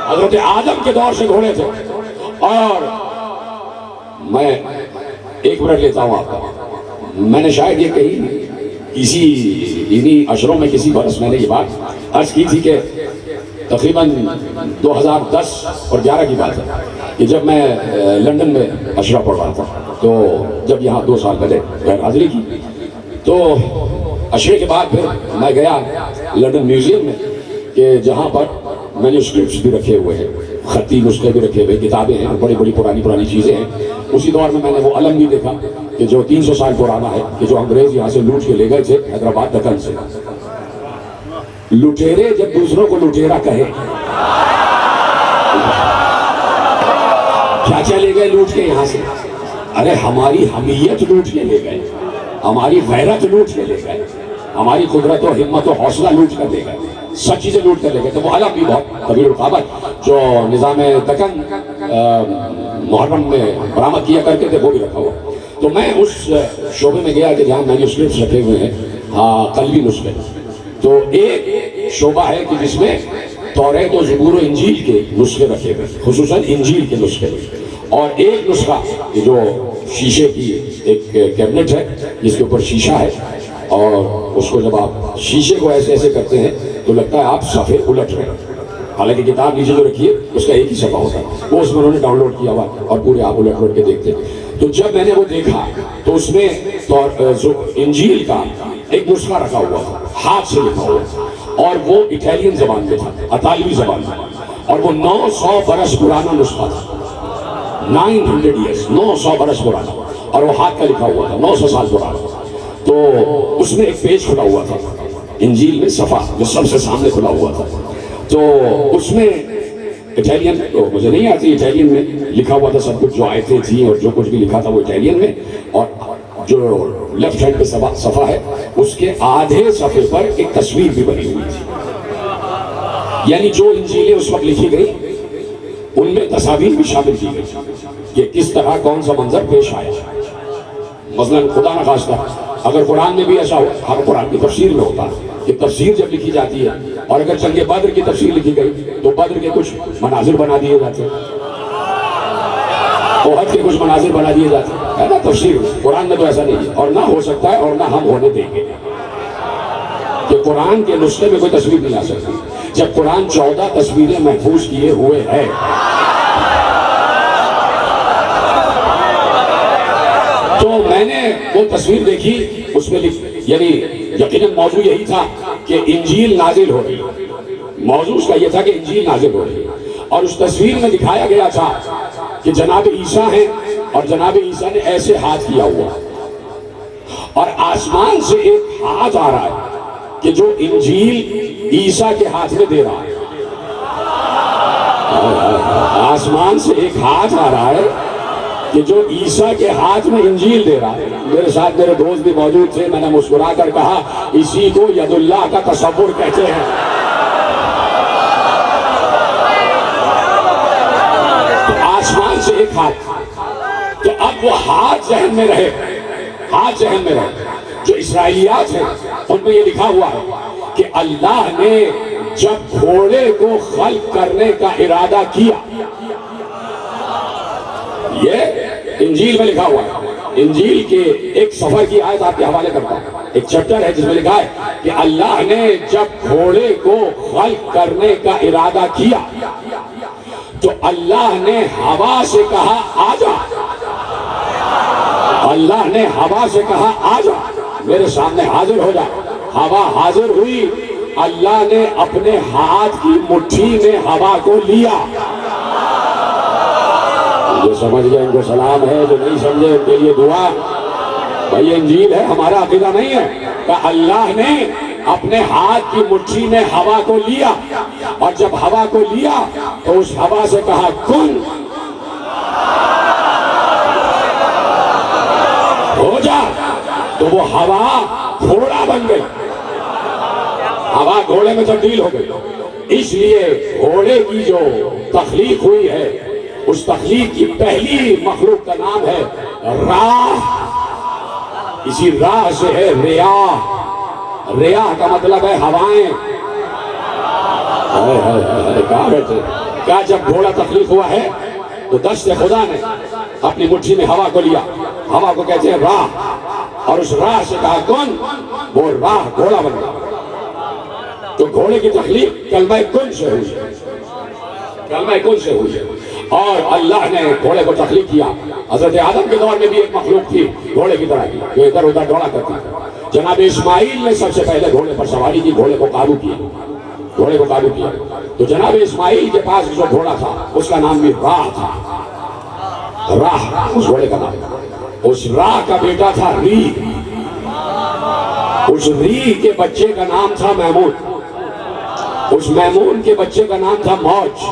حضرت آدم کے دور سے گھوڑے تھے. اور میں ایک منٹ لیتا ہوں آپ کا. میں نے شاید یہ کہی کسی انہی اشروں میں کسی برس میں نے یہ بات عرض کی تھی کہ تقریباً 2010 اور 11 کی بات ہے کہ جب میں لندن میں اشرا پڑھ رہا تھا، تو جب یہاں 2 سال پہلے غیر حاضری کی، تو اشرے کے بعد پھر میں گیا لندن میوزیم میں کہ جہاں پر مینوسکرپٹس بھی رکھے ہوئے ہیں، خطی نسخے بھی رکھے ہوئے، کتابیں ہیں، بڑی بڑی پرانی چیزیں ہیں. اسی دور میں نے وہ علم بھی دیکھا کہ جو 300 سال پرانا ہے، کہ جو انگریز یہاں سے لوٹ کے لے گئے تھے حیدرآباد دکن سے. لٹیرے جب دوسروں کو لٹیرا کہے، کیا لے گئے لوٹ کے یہاں سے؟ ارے ہماری حمیت لوٹ کے لے گئے، ہماری غیرت لوٹ کے لے گئے، ہماری قدرت و ہمت و حوصلہ لوٹ کر لے گئے، سب چیزیں لوٹ کر لے گئے. تو وہ علم بھی بہت طویل القامت جو نظام دکن محرم میں برآمد کیا کرتے تھے وہ بھی رکھا ہوا. تو میں اس شعبے میں گیا کہ جہاں مینوسکرپٹس رکھے ہوئے ہیں، قلبی نسخے. تو ایک شعبہ ہے کہ جس میں توریت و زبور و انجیل کے نسخے رکھے ہوئے، خصوصاً انجیل کے نسخے. اور ایک نسخہ جو شیشے کی ایک کیبنٹ ہے جس کے اوپر شیشہ ہے، اور اس کو جب آپ شیشے کو ایسے ایسے کرتے ہیں تو لگتا ہے آپ صفحے الٹ رہے ہیں، حالانکہ کتاب نیچے جو رکھی ہے اس کا ایک ہی صفحہ ہوتا ہے. وہ اس میں انہوں نے ڈاؤن لوڈ کیا ہوا اور پورے آپ الٹ کے دیکھتے ہیں. تو جب میں نے وہ دیکھا تو اس میں انجیل کا ایک نسخہ رکھا ہوا تھا، ہاتھ سے لکھا ہوا تھا، اور وہ اٹیلین زبان میں تھا، اطالوی زبان میں. اور وہ 900 برس پرانا نسخہ تھا. 900 years، 900 برس پرانا، اور وہ ہاتھ کا لکھا ہوا تھا، 900 سال پرانا. تو اس میں ایک پیج کھلا ہوا تھا انجیل میں، صفحہ جو سب سے سامنے کھلا ہوا تھا. تو اس میں اٹیلین، تو مجھے نہیں آتی اٹیلین میں، لکھا ہوا تھا سب کچھ، جو آیتیں تھیں اور جو کچھ بھی لکھا تھا وہ اٹیلین میں. اور جو لیفٹ ہینڈ پہ صفحہ ہے اس کے آدھے صفحے پر ایک تصویر بھی بنی ہوئی تھی. یعنی جو انجیلیں اس وقت لکھی گئی ان میں تصاویر بھی شامل کی گئی کہ کس طرح کون سا منظر پیش آیا. مثلاً خدا نخواستہ اگر قرآن میں بھی ایسا ہو، ہر قرآن کی تفسیر میں ہوتا ہے کہ تفسیر جب لکھی جاتی ہے، اور اگر جنگ بدر کی تفسیر لکھی گئی تو بدر کے کچھ مناظر بنا دیے جاتے ہیں، احد کے کچھ مناظر بنا دیے جاتے ہیں، ہے نا تفسیر. قرآن میں تو ایسا نہیں ہے، اور نہ ہو سکتا ہے، اور نہ ہم ہونے دیں گے کہ قرآن کے نسخے میں کوئی تصویر نہیں آ سکتی. جب قرآن 14 تصویریں محفوظ کیے ہوئے ہے، تو میں نے وہ تصویر دیکھی، اس میں یعنی یقیناً موضوع یہی تھا کہ انجیل نازل ہو رہی. موضوع اس کا یہ تھا کہ انجیل نازل ہو رہی، اور اس تصویر میں دکھایا گیا تھا کہ جناب عیسیٰ ہیں، اور جناب عیسیٰ نے ایسے ہاتھ کیا ہوا، اور آسمان سے ایک ہاتھ آ رہا ہے کہ جو انجیل عیسیٰ کے ہاتھ میں دے رہا ہے. آسمان سے ایک ہاتھ آ رہا ہے کہ جو عیسیٰ کے ہاتھ میں انجیل دے رہا ہے. میرے ساتھ میرے دوست بھی موجود تھے. میں نے مسکرا کر کہا اسی کو ید اللہ کا تصور کہتے ہیں. تو آسمان سے ایک ہاتھ. تو اب وہ ہاتھ ذہن میں رہے, ہاتھ ذہن میں رہے. جو اسرائیلیات ہیں ان میں یہ لکھا ہوا ہے کہ اللہ نے جب گھوڑے کو خلق کرنے کا ارادہ کیا, یہ انجیل میں لکھا ہوا ہے. انجیل کے ایک سفر کی آیت آپ کے حوالے کرتا ہوں. ایک چیپٹر ہے جس میں لکھا ہے کہ اللہ نے جب گھوڑے کو خلق کرنے کا ارادہ کیا تو اللہ نے ہوا سے کہا آ جا. اللہ نے ہوا سے کہا آ جا, میرے سامنے حاضر ہو جا. ہوا حاضر ہوئی. اللہ نے اپنے ہاتھ کی مٹھی میں ہوا کو لیا. جو سمجھ گئے ان کو سلام ہے, جو نہیں سمجھے ان کے لیے دعا. بھائی یہ انجیل ہے, ہمارا عقیدہ نہیں ہے. کہ اللہ نے اپنے ہاتھ کی مٹھی میں ہوا کو لیا, اور جب ہوا کو لیا تو اس ہوا سے کہا کن, ہو جا. تو وہ ہوا گھوڑا بن گئی. ہوا گھوڑے میں تبدیل ہو گئی. اس لیے گھوڑے کی جو تخلیق ہوئی ہے, اس تخلیق کی پہلی مخلوق کا نام ہے راہ. اسی راہ سے ہے ریاح. ریاح کا مطلب ہے ہوائیں. کہاں بیٹھے, کیا جب گھوڑا تخلیق ہوا ہے تو دست خدا نے اپنی مٹھی میں ہوا کو لیا. ہوا کو کہتے ہیں راہ, اور اس راہ سے کہا کن, وہ راہ گھوڑا بن گیا. تو گھوڑے کی تخلیق کلمہ کن سے ہوئی, کلمہ کن سے ہوئی. اور اللہ نے گھوڑے کو تخلیق کیا. حضرت آدم کے دور میں بھی ایک مخلوق تھی گھوڑے کی طرح کی, جو ادھر ادھر دوڑا کرتی تھی. جناب اسماعیل نے سب سے پہلے گھوڑے پر سواری کی, گھوڑے کو قابو کیا, گھوڑے کو قابو کیا. تو جناب اسماعیل کے پاس جو گھوڑا تھا اس کا نام بھی راہ تھا. راہ اس گھوڑے کا نام. اس راہ کا بیٹا تھا ری. اس ری کے بچے کا نام تھا میمون. اس میمون کے بچے کا نام تھا موج.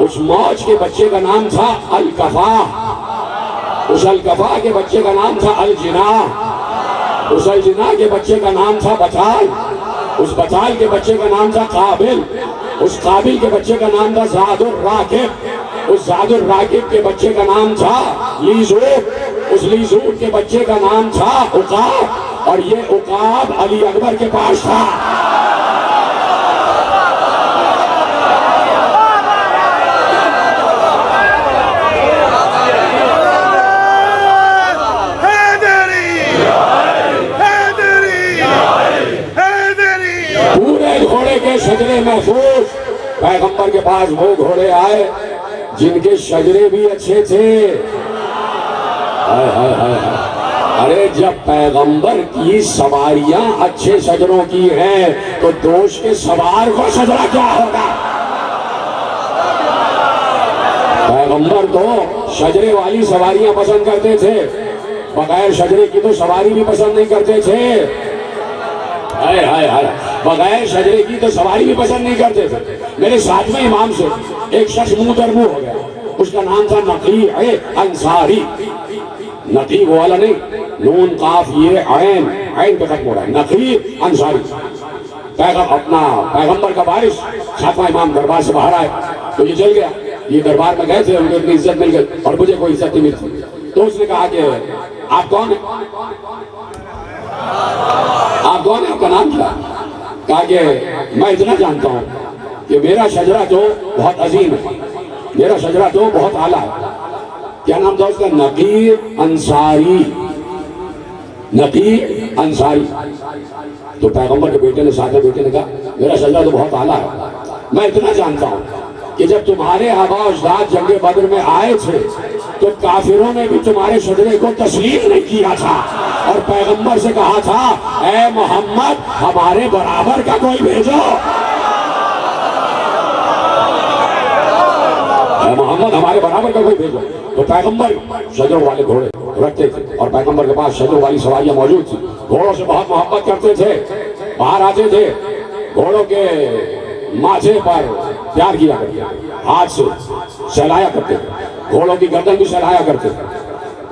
اس موج کے بچے کا نام تھا الکفا. اس الکفا کے بچے کا نام تھا الجنا. اس الجنا کے بچے کا نام تھا بطال. اس بطال کے بچے کا نام تھا قابل. اس قابل کے بچے کا نام تھا زاد الراکب. اس زاد الراکب کے بچے کا نام تھا لیزوب. اس لیزوب کے بچے کا نام تھا عقاب. اور یہ عقاب علی اکبر کے پاس تھا. پورے گھوڑے کے شجرے محفوظ. پیغمبر کے پاس وہ گھوڑے آئے جن کے شجرے بھی اچھے تھے. ارے جب پیغمبر کی سواریاں اچھے شجروں کی ہیں تو دوش کے سوار کو شجرہ کیا ہوگا. پیغمبر تو شجرے والی سواریاں پسند کرتے تھے, بغیر شجرے کی تو سواری بھی پسند نہیں کرتے تھے. بغیر شجرے کی تو سواری بھی پسند نہیں کرتے تھے. میرے ساتویں امام سے ایک شخص منہ در منہ ہو گیا. اس کا نام تھا نقیع انصاری. نقیع وہ والا نہیں, نون قاف یہ عین, عین پہ ختم ہو رہا ہے. نقیع انصاری پیغمبر کا وارث. ساتواں امام دربار سے باہر آئے تو یہ چل گیا. یہ دربار میں گئے تھے, ان کو اتنی عزت مل گئی اور مجھے کوئی عزت نہیں ملتی. تو اس نے کہا کہ آپ کون ہیں, آپ کون ہیں, آپ کا نام کیا. کہا کہ میں اتنا جانتا ہوں کہ میرا شجرہ تو بہت عظیم ہے, میرا شجرہ تو بہت اعلیٰ ہے. کیا نام تھا اس کا؟ نقیع انصاری. نقیع انصاری. تو پیغمبر کے بیٹے نے, ساتھ بیٹے نے کہا میرا شجرہ تو بہت اعلیٰ ہے. میں اتنا جانتا ہوں کہ جب تمہارے آبا و اجداد جنگ بدر میں آئے تھے تو کافروں نے بھی تمہارے شجرے کو تسلیم نہیں کیا تھا, اور پیغمبر سے کہا تھا اے محمد ہمارے برابر کا کوئی بھیجو. اے محمد ہمارے برابر کا کوئی بھیجو. تو پیغمبر شجروں والے گھوڑے رکھتے تھے, اور پیغمبر کے پاس شجروں والی سواریاں موجود تھی. گھوڑوں سے بہت محبت کرتے تھے. باہر آتے تھے, گھوڑوں کے ماتھے پر پیار کیا کرتے تھے، ہاتھ سے سہلایا کرتے تھے، گھوڑوں کی گردن بھی سہلایا کرتے تھے،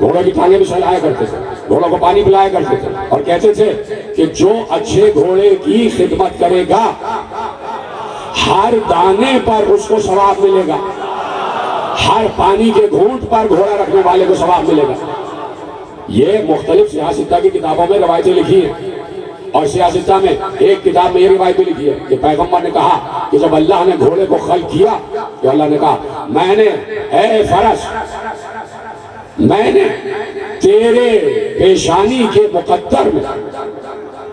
گھوڑوں کی ٹانگیں بھی سہلایا کرتے تھے، گھوڑوں کو پانی پلایا کرتے تھے، اور کہتے تھے کہ جو اچھے گھوڑے کی خدمت کرے گا ہر دانے پر اس کو ثواب ملے گا، ہر پانی کے گھونٹ پر گھوڑا رکھنے والے کو ثواب ملے گا۔ یہ مختلف سیاستہ کی کتابوں میں روایتیں لکھی ہیں، اور سیاستہ میں ایک کتاب میں یہ روایت بھی لکھی ہے کہ پیغمبر نے کہا کہ جب اللہ نے گھوڑے کو خلق کیا تو اللہ نے کہا میں نے اے فرس، میں نے تیرے پیشانی کے مقدر میں،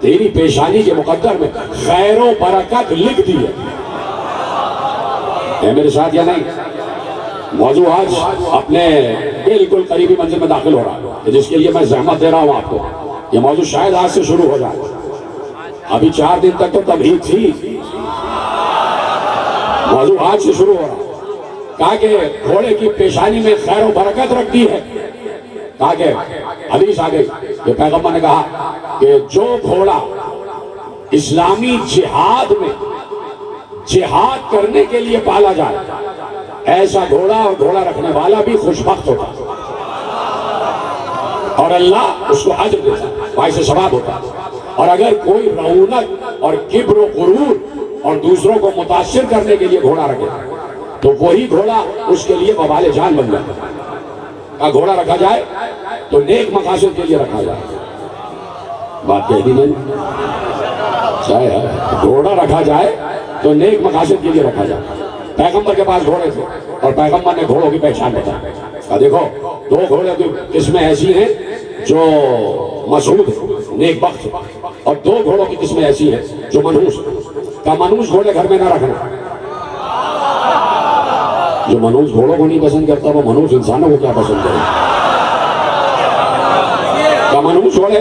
تیری پیشانی کے مقدر میں خیر و برکت لکھ دی ہے میرے ساتھ یا نہیں؟ موضوع آج اپنے بالکل قریبی منزل میں داخل ہو رہا ہے، جس کے لیے میں زحمت دے رہا ہوں آپ کو۔ یہ موضوع شاید آج سے شروع ہو جائے، ابھی 4 دن تک تو تمہید تھی، موضوع آج سے شروع ہو رہا ہے۔ کہا کہ گھوڑے کی پیشانی میں خیر و برکت رکھتی ہے، کہا کہ حدیث آ گئی کہ پیغمبر نے کہا کہ جو گھوڑا اسلامی جہاد میں جہاد کرنے کے لیے پالا جائے ایسا گھوڑا اور گھوڑا رکھنے والا بھی خوشبخت ہوتا اور اللہ اس کو اجر دیتا، باعث ثواب ہوتا۔ اور اگر کوئی رعونت اور کبر و غرور اور دوسروں کو متاثر کرنے کے لیے گھوڑا رکھے تو وہی گھوڑا اس کے لیے وبال جان بن جاتا ہے۔ کہا گھوڑا رکھا جائے تو نیک مقاصد کے لیے رکھا جائے، بات کہہ دی نہیں؟ گھوڑا رکھا جائے تو نیک مقاصد کے لیے رکھا جائے۔ پیغمبر کے پاس گھوڑے تھے اور پیغمبر نے گھوڑوں کی پہچان بتائی۔ دیکھو 2 گھوڑے کی قسمیں ایسی ہیں جو مسعود ہیں، نیک بخت، اور 2 گھوڑوں کی قسمیں ایسی ہیں جو منحوس ہیں۔ کہا منحوس گھوڑے گھر میں نہ رکھنا، جو منحوس گھوڑوں کو نہیں پسند کرتا وہ منحوس انسانوں کو کیا پسند کرے؟ کہا منحوس گھوڑے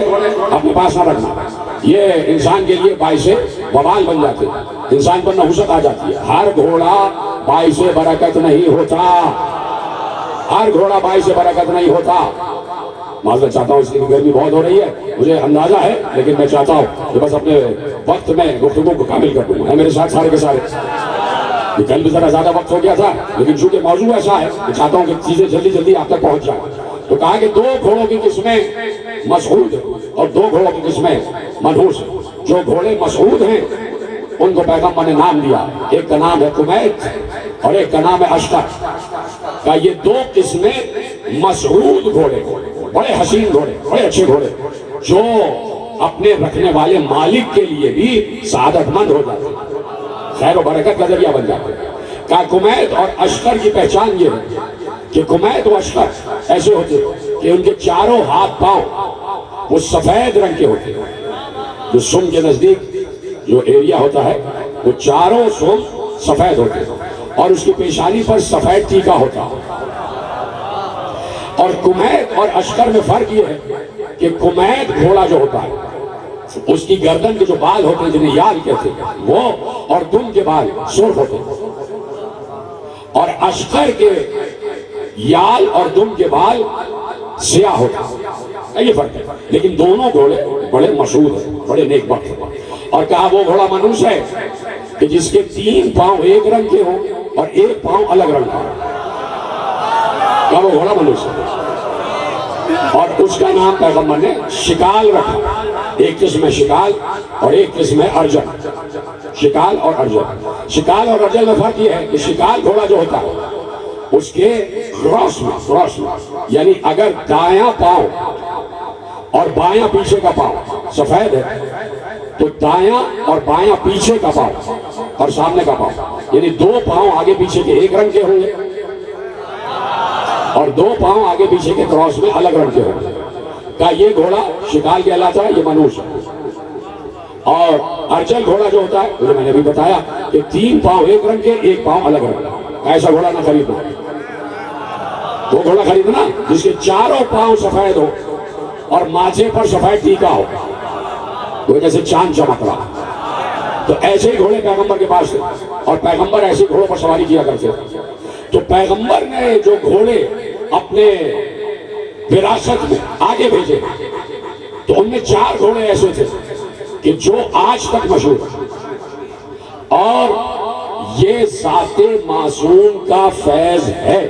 اپنے پاس نہ رکھنا، یہ انسان کے لیے باعث وبال بن جاتے ہیں، انسان پر نحوست آ جاتی ہے۔ ہر گھوڑا باعث برکت نہیں ہوتا، ہر گھوڑا باعث برکت نہیں ہوتا۔ معذرت چاہتا ہوں، اس کی گرمی بہت ہو رہی ہے، مجھے اندازہ ہے، لیکن میں چاہتا ہوں کہ بس اپنے وقت میں گفتگو کو کامل کر دوں۔ میرے ساتھ سارے کے سارے، کل بھی ذرا زیادہ وقت ہو گیا تھا، لیکن چونکہ موضوع ایسا ہے کہ چاہتا ہوں کہ چیزیں جلدی جلدی آپ تک پہنچ جائیں۔ تو کہا کہ 2 گھوڑوں کی قسمیں مسعود اور 2 گھوڑوں کی قسمیں منحوس ہیں۔ جو گھوڑے مسعود ہیں ان کو پیغمبر نے نام دیا، ایک کا نام ہے کمیت اور ایک کا نام ہے اشتر۔ کہ یہ 2 قسمیں مسعود گھوڑے، بڑے حسین گھوڑے، بڑے اچھے گھوڑے، جو اپنے رکھنے والے مالک کے لیے بھی سعادت مند ہو جاتے، خیر و برکت کا ذریعہ بن جاتے۔ کہ کمیت اور اشتر کی پہچان یہ ہے کہ کمیت و اشتر ایسے ہوتے کہ ان کے چاروں ہاتھ پاؤں وہ سفید رنگ کے ہوتے، جو سم کے نزدیک جو ایریا ہوتا ہے وہ چاروں سم سفید ہوتے، اور اس کی پیشانی پر سفید ٹیکا ہوتا۔ اور کمیت اور اشتر میں فرق یہ ہے کہ کمیت گھوڑا جو ہوتا ہے اس کی گردن کے جو بال ہوتے ہیں جنہیں یال کہتے ہیں وہ، اور دم کے بال سرخ ہوتے ہیں، اور اشتر کے یال اور دم کے بال سیاہ ہوتے ہیں۔ یہ فرق ہے، لیکن دونوں گھوڑے بڑے مشہور ہیں، بڑے نیک بخت ہیں۔ اور کہا وہ گھوڑا منحوس ہے کہ جس کے 3 پاؤں ایک رنگ کے ہوں اور 1 پاؤں الگ رنگ کا ہو، کہا وہ گھوڑا منحوس ہے۔ اور اس کا نام پیغمبر نے شکال رکھا، ایک قسم ہے شکال اور ایک قسم ہے ارجل۔ شکال اور ارجل، شکال اور ارجل میں فرق یہ ہے کہ شکال گھوڑا جو ہوتا ہے اس کے کراس میں یعنی اگر دایاں پاؤں اور بایاں پیچھے کا پاؤں سفید ہے تو دایاں اور بایاں پیچھے کا پاؤں اور سامنے کا پاؤں یعنی 2 پاؤں آگے پیچھے کے ایک رنگ کے ہوں گے اور 2 پاؤں آگے پیچھے کے کراس میں الگ رنگ کے ہوں گے۔ کہا یہ گھوڑا شکال کہلاتا ہے، یہ منحوس ہے۔ اور ارجل گھوڑا جو ہوتا ہے جو میں نے بھی بتایا کہ 3 پاؤں ایک رنگ کے 1 پاؤں الگ رنگ کا، ایسا گھوڑا نہ خریدنا۔ وہ گھوڑا خریدنا جس کے چاروں پاؤں سفید ہو اور ماتھے پر سفید ٹیکا ہو، وہ جیسے چاند چمک رہا۔ تو ایسے ہی گھوڑے پیغمبر کے پاس تھے اور پیغمبر ایسے گھوڑوں پر سواری کیا کرتے تھے۔ تو پیغمبر نے جو گھوڑے اپنے وراثت میں آگے بھیجے تو ان میں 4 گھوڑے ایسے تھے کہ جو آج تک مشہور ہیں، اور یہ ذات معصوم کا فیض ہے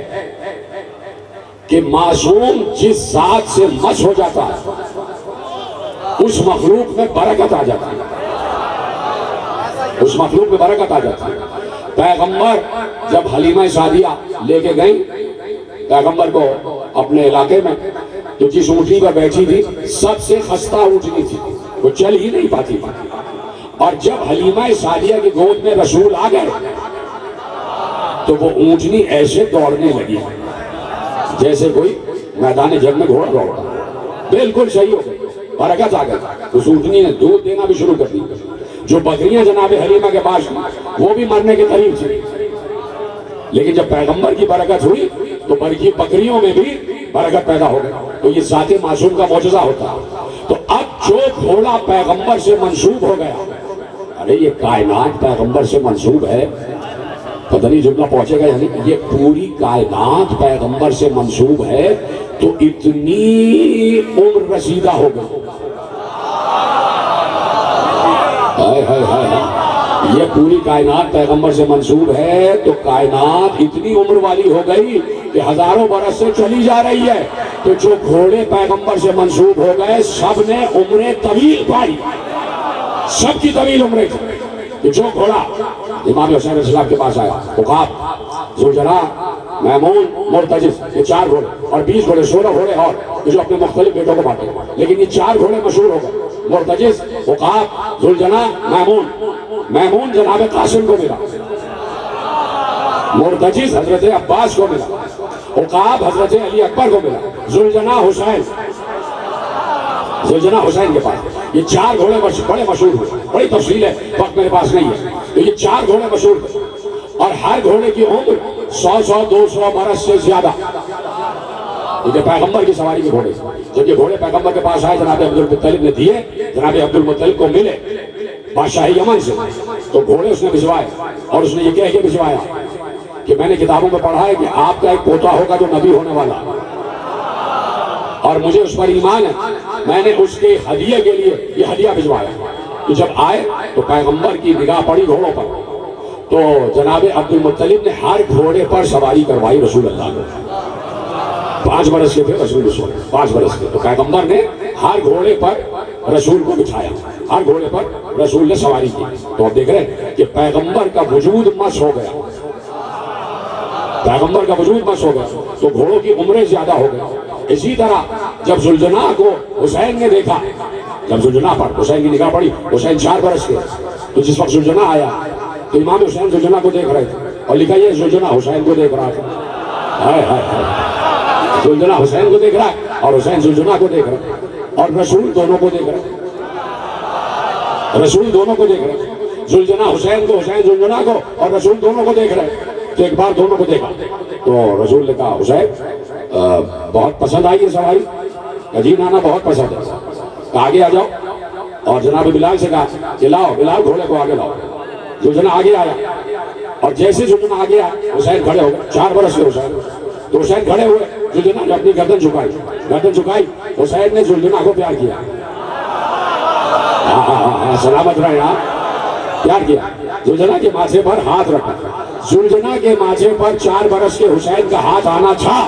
کہ معصوم جس ذات سے مس ہو جاتا ہے اس مخلوق میں برکت آ جاتی ہے، اس مخلوق میں برکت آ جاتی ہے۔ پیغمبر جب حلیمہ سعدیہ لے کے گئیں پیغمبر کو اپنے علاقے میں، تو جس اونٹنی پر بیٹھی تھی سب سے خستہ اونٹنی تھی، وہ چل ہی نہیں پاتی تھی، اور جب حلیمہ سعدیہ کی گود میں رسول آ گئے تو وہ اونٹنی ایسے دوڑنے لگی جیسے کوئی میدان جنگ میں گھوڑا دوڑتا، بالکل صحیح ہو گئی، برکت آ گئی۔ اس اونٹنی نے دودھ دینا بھی شروع کر دی۔ جو بکریاں جناب حلیمہ کے پاس وہ بھی مرنے کے قریب تھی، لیکن جب پیغمبر کی برکت ہوئی تو بکریوں میں بھی برکت پیدا ہو گئی۔ تو یہ ذات معصوم کا معجزہ ہوتا ہے۔ تو اب جو گھوڑا پیغمبر سے منسوب ہو گیا، ارے یہ کائنات پیغمبر سے منسوب ہے، پتہ نہیں جملہ پہنچے گا یعنی یہ پوری کائنات پیغمبر سے منسوب ہے، تو اتنی عمر رسیدہ ہو گئی۔ یہ پوری کائنات پیغمبر سے منسوب ہے تو کائنات اتنی عمر والی ہو گئی کہ ہزاروں برس سے چلی جا رہی ہے۔ تو جو گھوڑے پیغمبر سے منسوب ہو گئے سب نے عمریں طویل پائی، سب کی طویل عمریں تھی۔ جو گھوڑا امام حسین علیہ السلام کے پاس آیا، عقاب، ذوالجلال، میمون، مرتجز، یہ 4 گھوڑے اور 20 گھوڑے، 16 گھوڑے اور جو اپنے مختلف بیٹوں کو بانٹے، لیکن یہ 4 گھوڑے مشہور ہو گئے، مرتجز، عقاب، ذوالجلال، میمون۔ میمون جناب قاسم کو ملا، مرتجز حضرت عباس کو ملا، عقاب حضرت علی اکبر کو ملا، ذوالجلال حسین کے پاس۔ یہ 4 گھوڑے بڑے مشہور ہوئے، بڑی تفصیل ہے، وقت میرے پاس نہیں ہے، تو یہ 4 گھوڑے مشہور ہوئے اور ہر گھوڑے کی عمر 100 200 برس سے زیادہ۔ یہ پیغمبر کی سواری کے گھوڑے، جب یہ گھوڑے پیغمبر کے پاس آئے جناب عبدالمطلب نے دیے، جناب عبدالمطلب کو ملے بادشاہ یمن سے، تو گھوڑے اس نے بھجوائے اور اس نے یہ کہہ کے بھجوایا کہ میں نے کتابوں میں پڑھا ہے کہ آپ کا ایک پوتا ہوگا جو نبی ہونے والا، اور مجھے اس پر ایمان ہے، میں نے اس کے ہدیے کے لیے یہ ہدیہ بھجوایا۔ تو جب آئے تو پیغمبر کی نگاہ پڑی گھوڑوں پر، تو جناب عبدالمطلب نے ہر گھوڑے پر سواری کروائی رسول اللہ کو۔ 5 برس کے تھے رسول، 5 برس کے، تو پیغمبر نے ہر گھوڑے پر رسول کو بٹھایا، ہر گھوڑے پر رسول نے سواری کی۔ تو آپ دیکھ رہے ہیں کہ پیغمبر کا وجود مس ہو گیا، پیغمبر کا وجود مس ہو گیا تو گھوڑوں کی عمریں زیادہ ہو گئی۔ اسی طرح جب ذوالجناح کو حسین نے دیکھا، جب ذوالجناح پر حسین کی نگاہ پڑی، حسین 4 برس کے، تو جس وقت ذوالجناح آیا تو امام حسین ذوالجناح کو دیکھ رہے تھے اور لکھا یہ ذوالجناح حسین کو دیکھ رہا تھا۔ ہائے ہائے ہائے، ذوالجناح حسین کو دیکھ رہا ہے اور حسین ذوالجناح کو دیکھ رہا ہے، اور رسول دونوں کو دیکھ رہے، رسول دونوں کو دیکھ رہے، ذوالجناح حسین کو، حسین ذوالجناح کو، اور رسول دونوں کو دیکھ رہے۔ تو ایک بار دونوں کو دیکھا تو رسول نے کہا حسین بہت پسند آئی ہے سواری؟ جی نانا بہت پسند ہے۔ کہا آگے آ جاؤ، اور جناب بلال سے کہا کہ لاؤ بلال گھوڑے کو آگے لاؤ۔ ذوالجناح آگے آیا اور جیسے ذوالجناح آگے آیا حسین کھڑے ہو گئے، 4 برس کے حسین، تو حسین کھڑے ہوئے، ذوالجناح نے اپنی گردن جھکائی، حسین نے ذوالجناح کو پیار کیا، سلامت رہے آپ، پیار کیا، ذوالجناح کے ماتھے پر ہاتھ رکھا۔ ذوالجناح کے ماتھے پر 4 برس کے حسین کا ہاتھ آنا تھا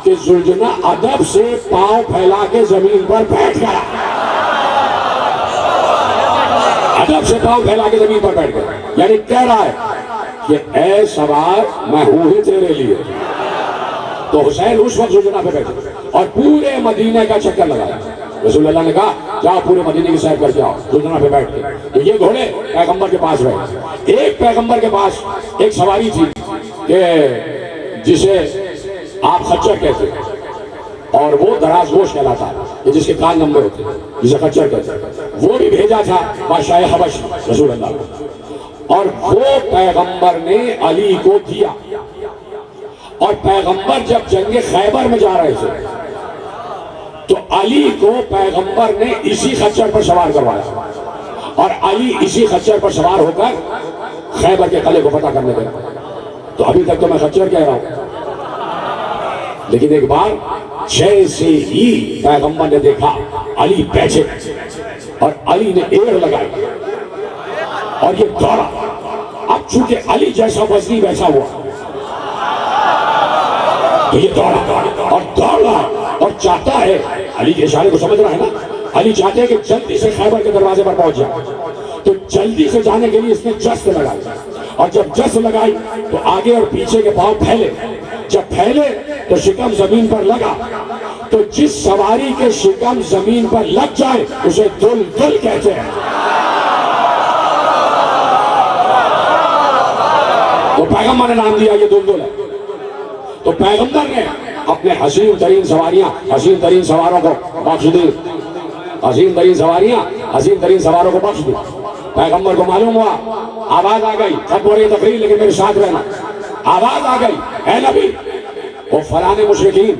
کہ ذوالجناح ادب سے پاؤں پھیلا کے زمین پر بیٹھ گیا، ادب سے پاؤں پھیلا کے زمین پر بیٹھ گیا، یعنی کہہ رہا ہے کہ اے سوار میں ہوں ہی تیرے لیے۔ تو حسین اس وقت ذوالجناح پہ بیٹھے اور پورے مدینہ کا چکر لگایا۔ رسول اللہ نے کہا جاؤ پورے مدینے کی سیر کر کے آؤ، ذوالجناح پہ بیٹھ کے۔ تو یہ گھوڑے پیغمبر کے پاس رہے۔ ایک پیغمبر کے پاس ایک سواری تھی کہ جسے آپ خچر کہتے ہیں، اور وہ دراز گوش کہلاتا ہے، جس کے کان لمبے ہوتے ہیں، جسے خچر کہتے ہیں۔ وہ بھی بھیجا تھا بادشاہ حبش رسول اللہ کو، اور وہ پیغمبر نے علی کو دیا۔ اور پیغمبر جب جنگ خیبر میں جا رہے تھے تو علی کو پیغمبر نے اسی خچر پر سوار کروایا، اور علی اسی خچر پر سوار ہو کر خیبر کے قلعے کو فتح کرنے گیا۔ تو ابھی تک تو میں خچر کہہ رہا ہوں، لیکن ایک بار جیسے ہی پیغمبر نے دیکھا علی بیٹھے اور علی نے ایڑ لگائی اور یہ دوڑا۔ اب چونکہ علی جیسا وزنی ویسا ہوا تو یہ دوڑا اور دوڑا اور چاہتا ہے، علی کے اشارے کو سمجھ رہا ہے نا، علی چاہتے ہیں کہ جلدی سے خیبر کے دروازے پر پہنچ جائے، تو جلدی سے جانے کے لیے اس نے جست لگائی، اور جب جست لگائی تو آگے اور پیچھے کے پاؤں پھیلے، جب پھیلے تو شکم زمین پر لگا، تو جس سواری کے شکم زمین پر لگ جائے اسے دل دل کہتے ہیں۔ تو پیغمبر نے نام دیا یہ دل دل ہے۔ تو پیغمبر نے اپنے حسین ترین سواریاں، حسین ترین سواروں کو بخش دی، حسین ترین سواریاں حسین ترین سواروں کو بخش دی۔ پیغمبر کو معلوم ہوا، آواز آ گئی، خط ہو رہی تقریر لیکن میرے ساتھ رہنا، آواز آ گئی، اے نبی، وہ فلاں مشرکین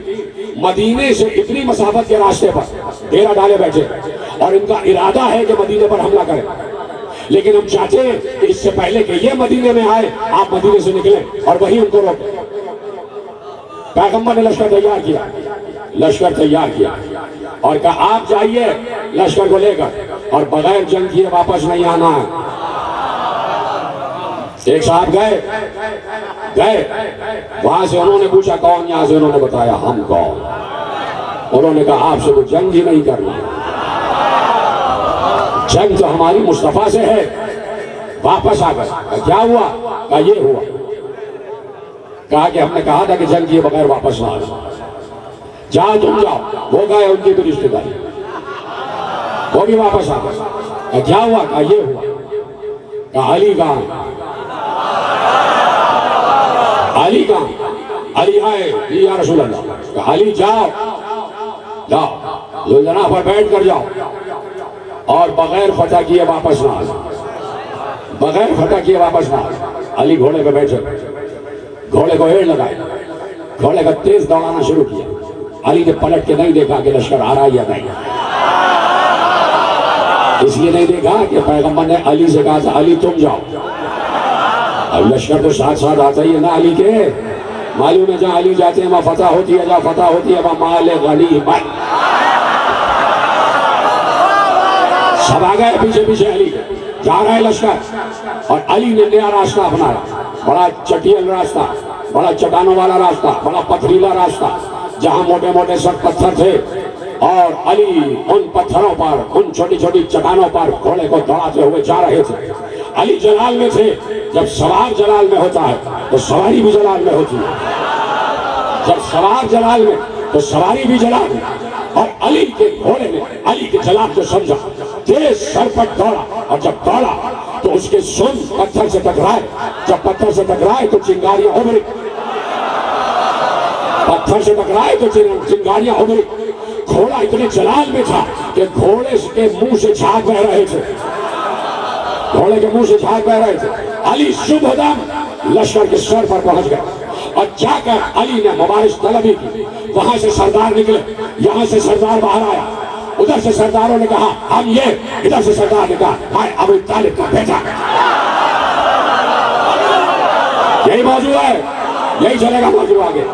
مدینے سے اتنی مسافت کے راستے پر ڈیرا ڈالے بیٹھے اور ان کا ارادہ ہے کہ مدینے پر حملہ کریں، لیکن ہم چاہتے ہیں کہ اس سے پہلے کہ یہ مدینے میں آئے آپ مدینے سے نکلیں اور وہیں ان کو روکیں۔ پیغمبر نے لشکر تیار کیا، لشکر تیار کیا اور کہا آپ جائیے لشکر کو لے کر اور بغیر جنگ کیے واپس نہیں آنا ہے۔ ایک صاحب گئے وہاں سے انہوں نے پوچھا کون، یہاں سے انہوں نے بتایا ہم کون، انہوں نے کہا آپ سے تو جنگ ہی نہیں کرنا، جنگ تو ہماری مصطفیٰ سے ہے۔ واپس آ گئے، کیا ہوا؟ کہا یہ ہوا، کہا کہ ہم نے کہا تھا کہ جنگ کیے بغیر واپس نہ آنا، جاؤ تم جاؤ۔ وہ گئے، ان کی بھی رشتے داری، وہ بھی واپس آ گئے۔ کیا ہوا؟ کہا یہ ہوا۔ کہا علی کہاں؟ علی کہاں؟ علی آئے، یا رسول اللہ۔ کہا علی جاؤ جاؤ ذوالجناح پر بیٹھ کر جاؤ اور بغیر فتح کیے واپس نہ آنا، بغیر فتح کیے واپس نہ آنا۔ علی گھوڑے پہ بیٹھے، گھوڑے کو ایڑ لگائے، گھوڑے کا تیز دوڑانا شروع کیا۔ علی نے پلٹ کے نہیں دیکھا کہ لشکر آ رہا یا نہیں، اس لیے نہیں دیکھا کہ پیغمبر نے علی سے کہا تھا علی تم جاؤ، اب لشکر تو ساتھ ساتھ آتا ہی ہے نا علی کے، معلوم ہے جہاں علی جاتے ہیں وہاں فتح ہوتی ہے، جہاں فتح ہوتی ہے وہاں مال غنیمت۔ سب آ گئے پیچھے پیچھے علی کے، جا رہا ہے لشکر، اور علی نے نیا راستہ اپنایا، بڑا چٹیل راستہ، بڑا چٹانوں والا راستہ، بڑا پتھریلا راستہ، جہاں موٹے موٹے سخت پتھر تھے، اور علی ان پتھروں پر، ان چھوٹی چھوٹی چٹانوں پر گھوڑے کو دوڑاتے ہوئے جا رہے تھے۔ علی جلال میں تھے، جب سوار جلال میں ہوتا ہے تو سواری بھی جلال میں ہوتی ہے، جب سوار جلال میں تو سواری بھی جلال میں، اور علی کے گھوڑے نے علی کے جلال کو سمجھا، تیز سرپٹ دوڑا، اور جب دوڑا تو اس کے سن پتھر سے ٹکرائے، جب پتھر سے ٹکرائے تو چنگاریاں ابھری، پتھر سے ٹکرائے تو چنگاریاں ابھری۔ گھوڑا اتنے جلال میں تھا کہ گھوڑے کے منہ سے جھاگ بہ رہے تھے، گھوڑے کے منہ سے جھاگ بہ رہے تھے۔ علی صبح دم لشکر کے سر پر پہنچ گئے، اور جا کر علی نے مبارز طلبی کی، وہاں سے سردار نکلے، یہاں سے سردار باہر آیا، ادھر سے سرداروں نے کہا ہم یہ، ادھر سے سردار نے کہا ہائے ابو طالب کا بیٹا۔ یہی موضوع ہے، یہی چلے گا موضوع آگے۔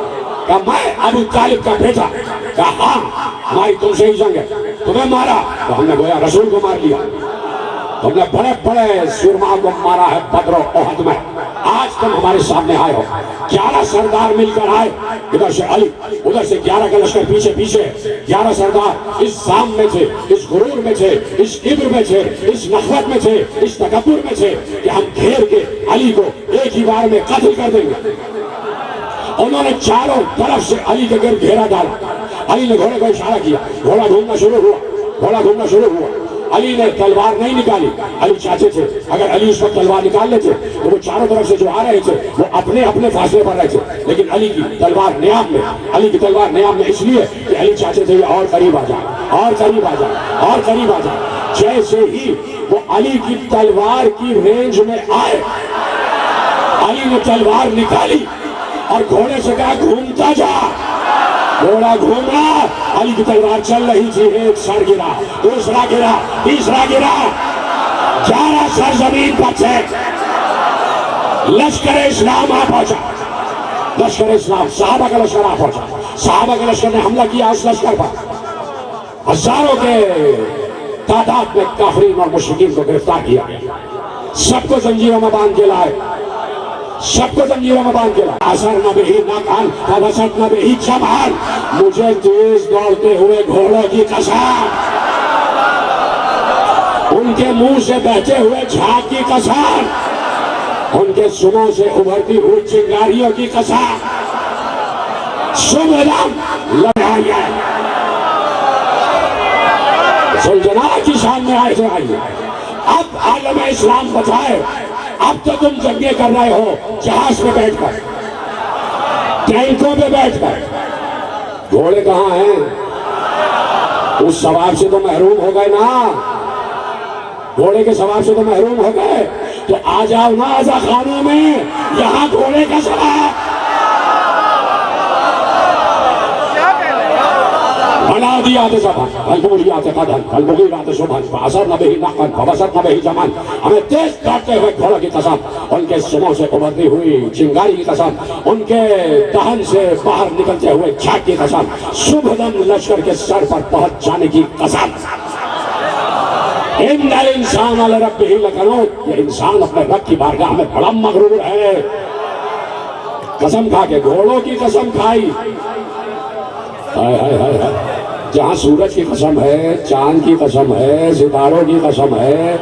کہا میں ابو طالب کا بیٹا، کہا ہاں ہماری تم سے ہی جنگ ہے، تمہیں مارا تو ہم نے گویا رسول کو مار لیا، تم نے بڑے بڑے سرما کو مارا ہے بدر و احد میں، آج تم ہمارے سامنے آئے ہو۔ 11 سردار مل کر آئے، ادھر سے علی، ادھر سے 11 کا لشکر پیچھے پیچھے، 11 سردار اس زام میں تھے، اس غرور میں تھے، اس کبر میں تھے، اس نخوت میں تھے، اس تکبر میں تھے کہ ہم گھیر کے علی کو ایک ہی بار میں قتل کر دیں گے۔ انہوں نے چاروں طرف سے علی کے گرد گھیرا ڈالا، علی نے گھوڑے کو اشارہ کیا، گھوڑا گھومنا شروع ہوا، گھوڑا گھومنا شروع ہوا۔ علی نے تلوار نہیں نکالی، علی چاہتے تھے اگر علی اس وقت تلوار نکال لیتے تو وہ چاروں طرف سے جو آ رہے تھے وہ اپنے اپنے فاصلے پر رہتے، لیکن علی کی تلوار نیام میں، علی کی تلوار نیام میں اس لیے کہ علی چاہتے تھے اور قریب آ جائے، اور قریب آ جائے، اور قریب آ جائے۔ جیسے ہی وہ علی کی تلوار کی رینج میں آئے، علی نے تلوار نکالی اور گھوڑے سے کہا گھومتا جا، گھوڑا گھوما، علی کی تلوار چل رہی تھی، ایک سر گرا، دوسرا گرا، تیسرا گرا، 11 سر زمین پر تھے۔ لشکر اسلام آ پہنچا، لشکر اسلام، صحابہ کا لشکر آ پہنچا، صحابہ کے لشکر نے حملہ کیا اس لشکر پر، ہزاروں کے تعداد میں کافرین اور مشرکین کو گرفتار کیا، سب کو زنجیروں میں باندھ کے لائے، سب کو زنجیروں میں باندھ کے لایا. اثرن بہ نقعا فبسطن بہ جمعا. مجھے تیز دوڑتے ہوئے گھوڑوں کی قسم، ان کے منہ سے بہتے ہوئے جھاگ کی قسم، ان کے سنوں سے ابھرتی ہوئی چنگاریوں کی قسم، صبح دم لڑائی ہے. سلجناح کی شان میں آئے سے آئیے. اب عالم اسلام بتائے، اب تو تم جنگیں کر رہے ہو جہاز پہ بیٹھ کر، ٹینکوں پہ بیٹھ کر. گھوڑے کہاں ہیں؟ اس ثواب سے تو محروم ہو گئے نا، گھوڑے کے ثواب سے تو محروم ہو گئے. تو آ جاؤ نا عزا خانوں میں، یہاں گھوڑے کا ثواب بنا دیا. البوریات قدحا فالمغیرات صبحا فاثرن بہ نقعا فبسطن بہ جمعا. ہمیں تیز دوڑتے ہوئے گھوڑوں کی قسم، ان کے سنوں سے ابھرتی ہوئی چنگاری کی قسم، ان کے دہن سے باہر نکلتے ہوئے جھاگ کی قسم، صبح دم لشکر کے سر پر پہنچ جانے کی قسم. ان الانسان لربہ لکنود. یہ انسان اپنے رب کی بارگاہ میں بڑا مغرور ہے. قسم کھا کے گھوڑوں کی قسم کھائی. جہاں سورج کی قسم ہے، چاند کی قسم ہے، ستاروں کی قسم ہے،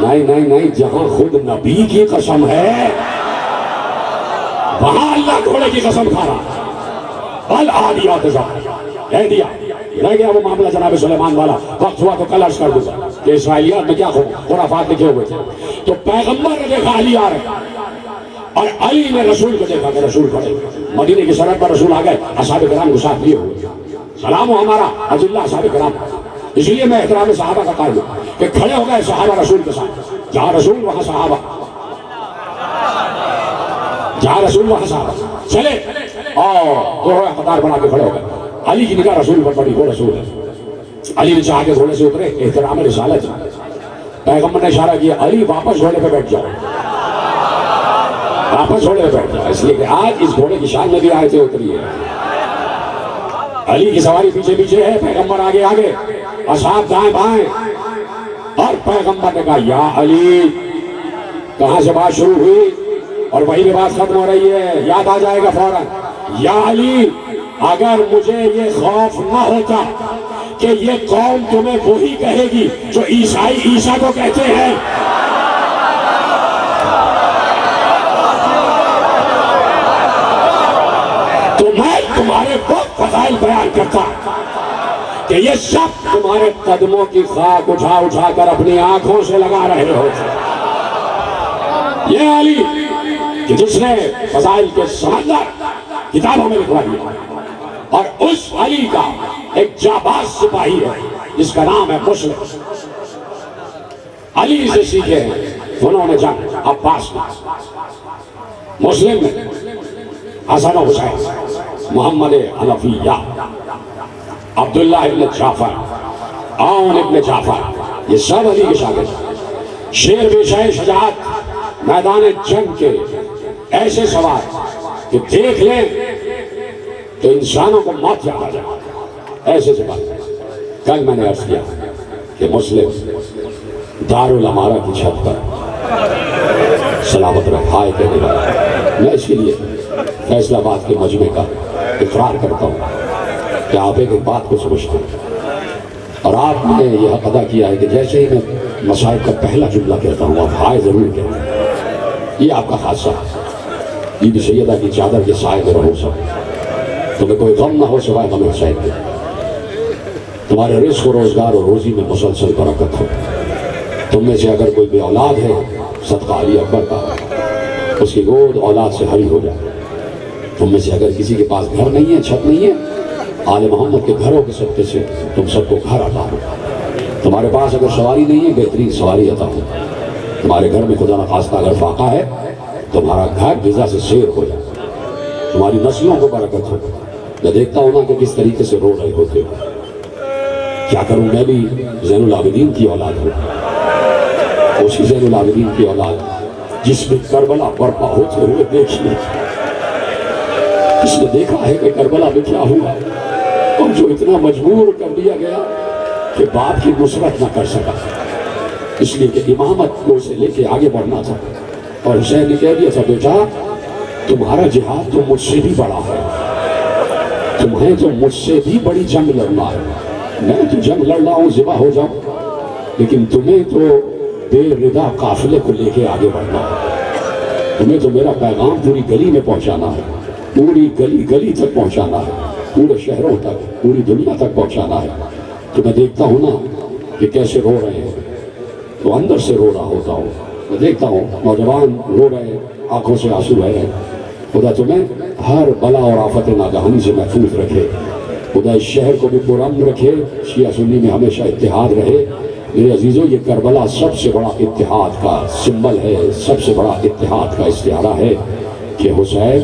نہیں نہیں نہیں، جہاں خود نبی کی قسم ہے وہاں اللہ گھوڑے کی قسم کھا رہا. العادیات ضبحا. کہہ دیا رہ گیا وہ معاملہ جناب سلیمان والا. وقت ہوا تو کل عرض کر دوں کہ اسرائیلیات میں کیا خرافات لکھے ہوئے تھے. تو پیغمبر نے دیکھا علی آ رہے، اور علی نے رسول کو دیکھا کہ رسول کھڑے. مدینے کی سرحد پر رسول آ گئے، اصحاب کرام کو ساتھ لیے ہوئے. سلام ہو ہمارا عزیز اصحاب کرام. اس لیے میں احترام صحابہ کا قائل ہوں کہ کھڑے ہو گئے صحابہ رسول کے ساتھ. جہاں رسول وہاں صحابہ، جہاں رسول وہاں صحابہ. چلے اور دو قطار بنا کے کھڑے ہو گئے. علی کی نگاہ رسول پر پڑی، وہ رسول ہے. علی نے چاہا کہ گھوڑے سے اترے، احترام رسالت. پیغمبر نے اشارہ کیا علی واپس گھوڑے پہ بیٹھ جاؤ، واپس گھوڑے پہ بیٹھ جاؤ. اس لیے کہ آج اس گھوڑے کی شان میں بھی آیتیں اتری ہے. علی کی سواری پیچھے پیچھے ہے، پیغمبر آگے آگے، اصحاب دائیں بائیں. اور پیغمبر نے کہا یا علی. کہاں سے بات شروع ہوئی اور وہی بھی بات ختم ہو رہی ہے، یاد آ جائے گا فوراً. یا علی، اگر مجھے یہ خوف نہ ہوتا کہ یہ قوم تمہیں وہی کہے گی جو عیسائی عیسیٰ کو کہتے ہیں، تو میں تمہارے بہت فضائل بیان کرتا کہ یہ سب تمہارے قدموں کی خاک اٹھا اٹھا کر اپنی آنکھوں سے لگا رہے ہو. یہ علی کہ جس نے فضائل کے سمندر کتابوں میں لکھوا دیا، اور اس علی کا ایک جاباز سپاہی ہے جس کا نام ہے مسلم. علی سے سیکھے ہیں انہوں نے جنگ عباس میں، مسلم میں حسن و حسین، محمد حنفیہ، عبداللہ ابن جعفر، عون ابن جعفر، یہ سب علی کے شاگرد. شیر بے شہ شجاعت، میدان جنگ کے ایسے سوار کہ دیکھ لیں تو انسانوں کو موت یاد آ جائے. ایسے سے بات کل میں نے عرض کیا کہ مسلم دارالامارہ کی چھت پر سلامت رہائے کہنے والا. میں اس کے لیے فیصلہ آباد کے مجمع کا اقرار کرتا ہوں کہ آپ ایک بات کو سمجھتے ہیں، اور آپ نے یہ حق ادا کیا ہے کہ جیسے ہی میں مصائب کا پہلا جملہ کہتا ہوں آپ ہائے ضرور کہتے ہیں. یہ آپ کا خاصہ ہے. بی بی سیدہ کی چادر کے سائے میں رہو سب، تمہیں کوئی غم نہ ہو سوائے غم حسین کے. تمہارے رزق و روزگار اور روزی میں مسلسل برکت ہو. تم میں سے اگر کوئی بے اولاد ہے، صدقہ علی اکبر کا، اس کی گود اولاد سے ہری ہو جائے. تم میں سے اگر کسی کے پاس گھر نہیں ہے، چھت نہیں ہے، آل محمد کے گھروں کے صدقے سے تم سب کو گھر عطا ہو. تمہارے پاس اگر سواری نہیں ہے، بہترین سواری عطا ہو. تمہارے گھر میں خدا نخواستہ اگر فاقہ ہے، تمہارا گھر غذا سے سیر ہو جائے. تمہاری نسلوں کو برکت ہو. میں دیکھتا ہوں نا کہ کس طریقے سے رو رہے ہوتے ہو. کیا کروں، میں بھی زین العابدین کی اولاد ہوں، اسی زین العابدین کی اولاد جس میں کربلا برپا ہوتے ہوئے دیکھی، جس نے دیکھا ہے کہ کربلا میں کیا ہوا، اور جو اتنا مجبور کر دیا گیا کہ باپ کی نصرت نہ کر سکا، اس لیے کہ امامت کو اسے لے کے آگے بڑھنا تھا. اور حسین نے کہہ دیا تھا بیٹا تمہارا جہاد تو مجھ سے بھی بڑا ہے، تمہیں تو مجھ سے بھی بڑی جنگ لڑنا ہے، میں تو جنگ لڑ رہا ہوں ذبح ہو جاؤں، لیکن تمہیں تو بے ردا قافلے کو لے کے آگے بڑھنا ہے، تمہیں تو میرا پیغام پوری گلی میں پہنچانا ہے، پوری گلی گلی تک پہنچانا ہے، پورے شہروں تک، پوری دنیا تک پہنچانا ہے۔ تو میں دیکھتا ہوں نا کہ کیسے رو رہے ہیں، تو اندر سے رو رہا ہوتا ہوں، میں دیکھتا ہوں نوجوان رو رہے ہیں، آنکھوں سے آنسو بہ رہے ہیں۔ خدا تمہیں ہر بلا اور آفت ناگہانی سے محفوظ رکھے، خدا اس شہر کو بھی پرامن رکھے، شیعہ سنی میں ہمیشہ اتحاد رہے۔ میرے عزیزوں یہ کربلا سب سے بڑا اتحاد کا سمبل ہے، سب سے بڑا اتحاد کا استعارہ ہے کہ حسین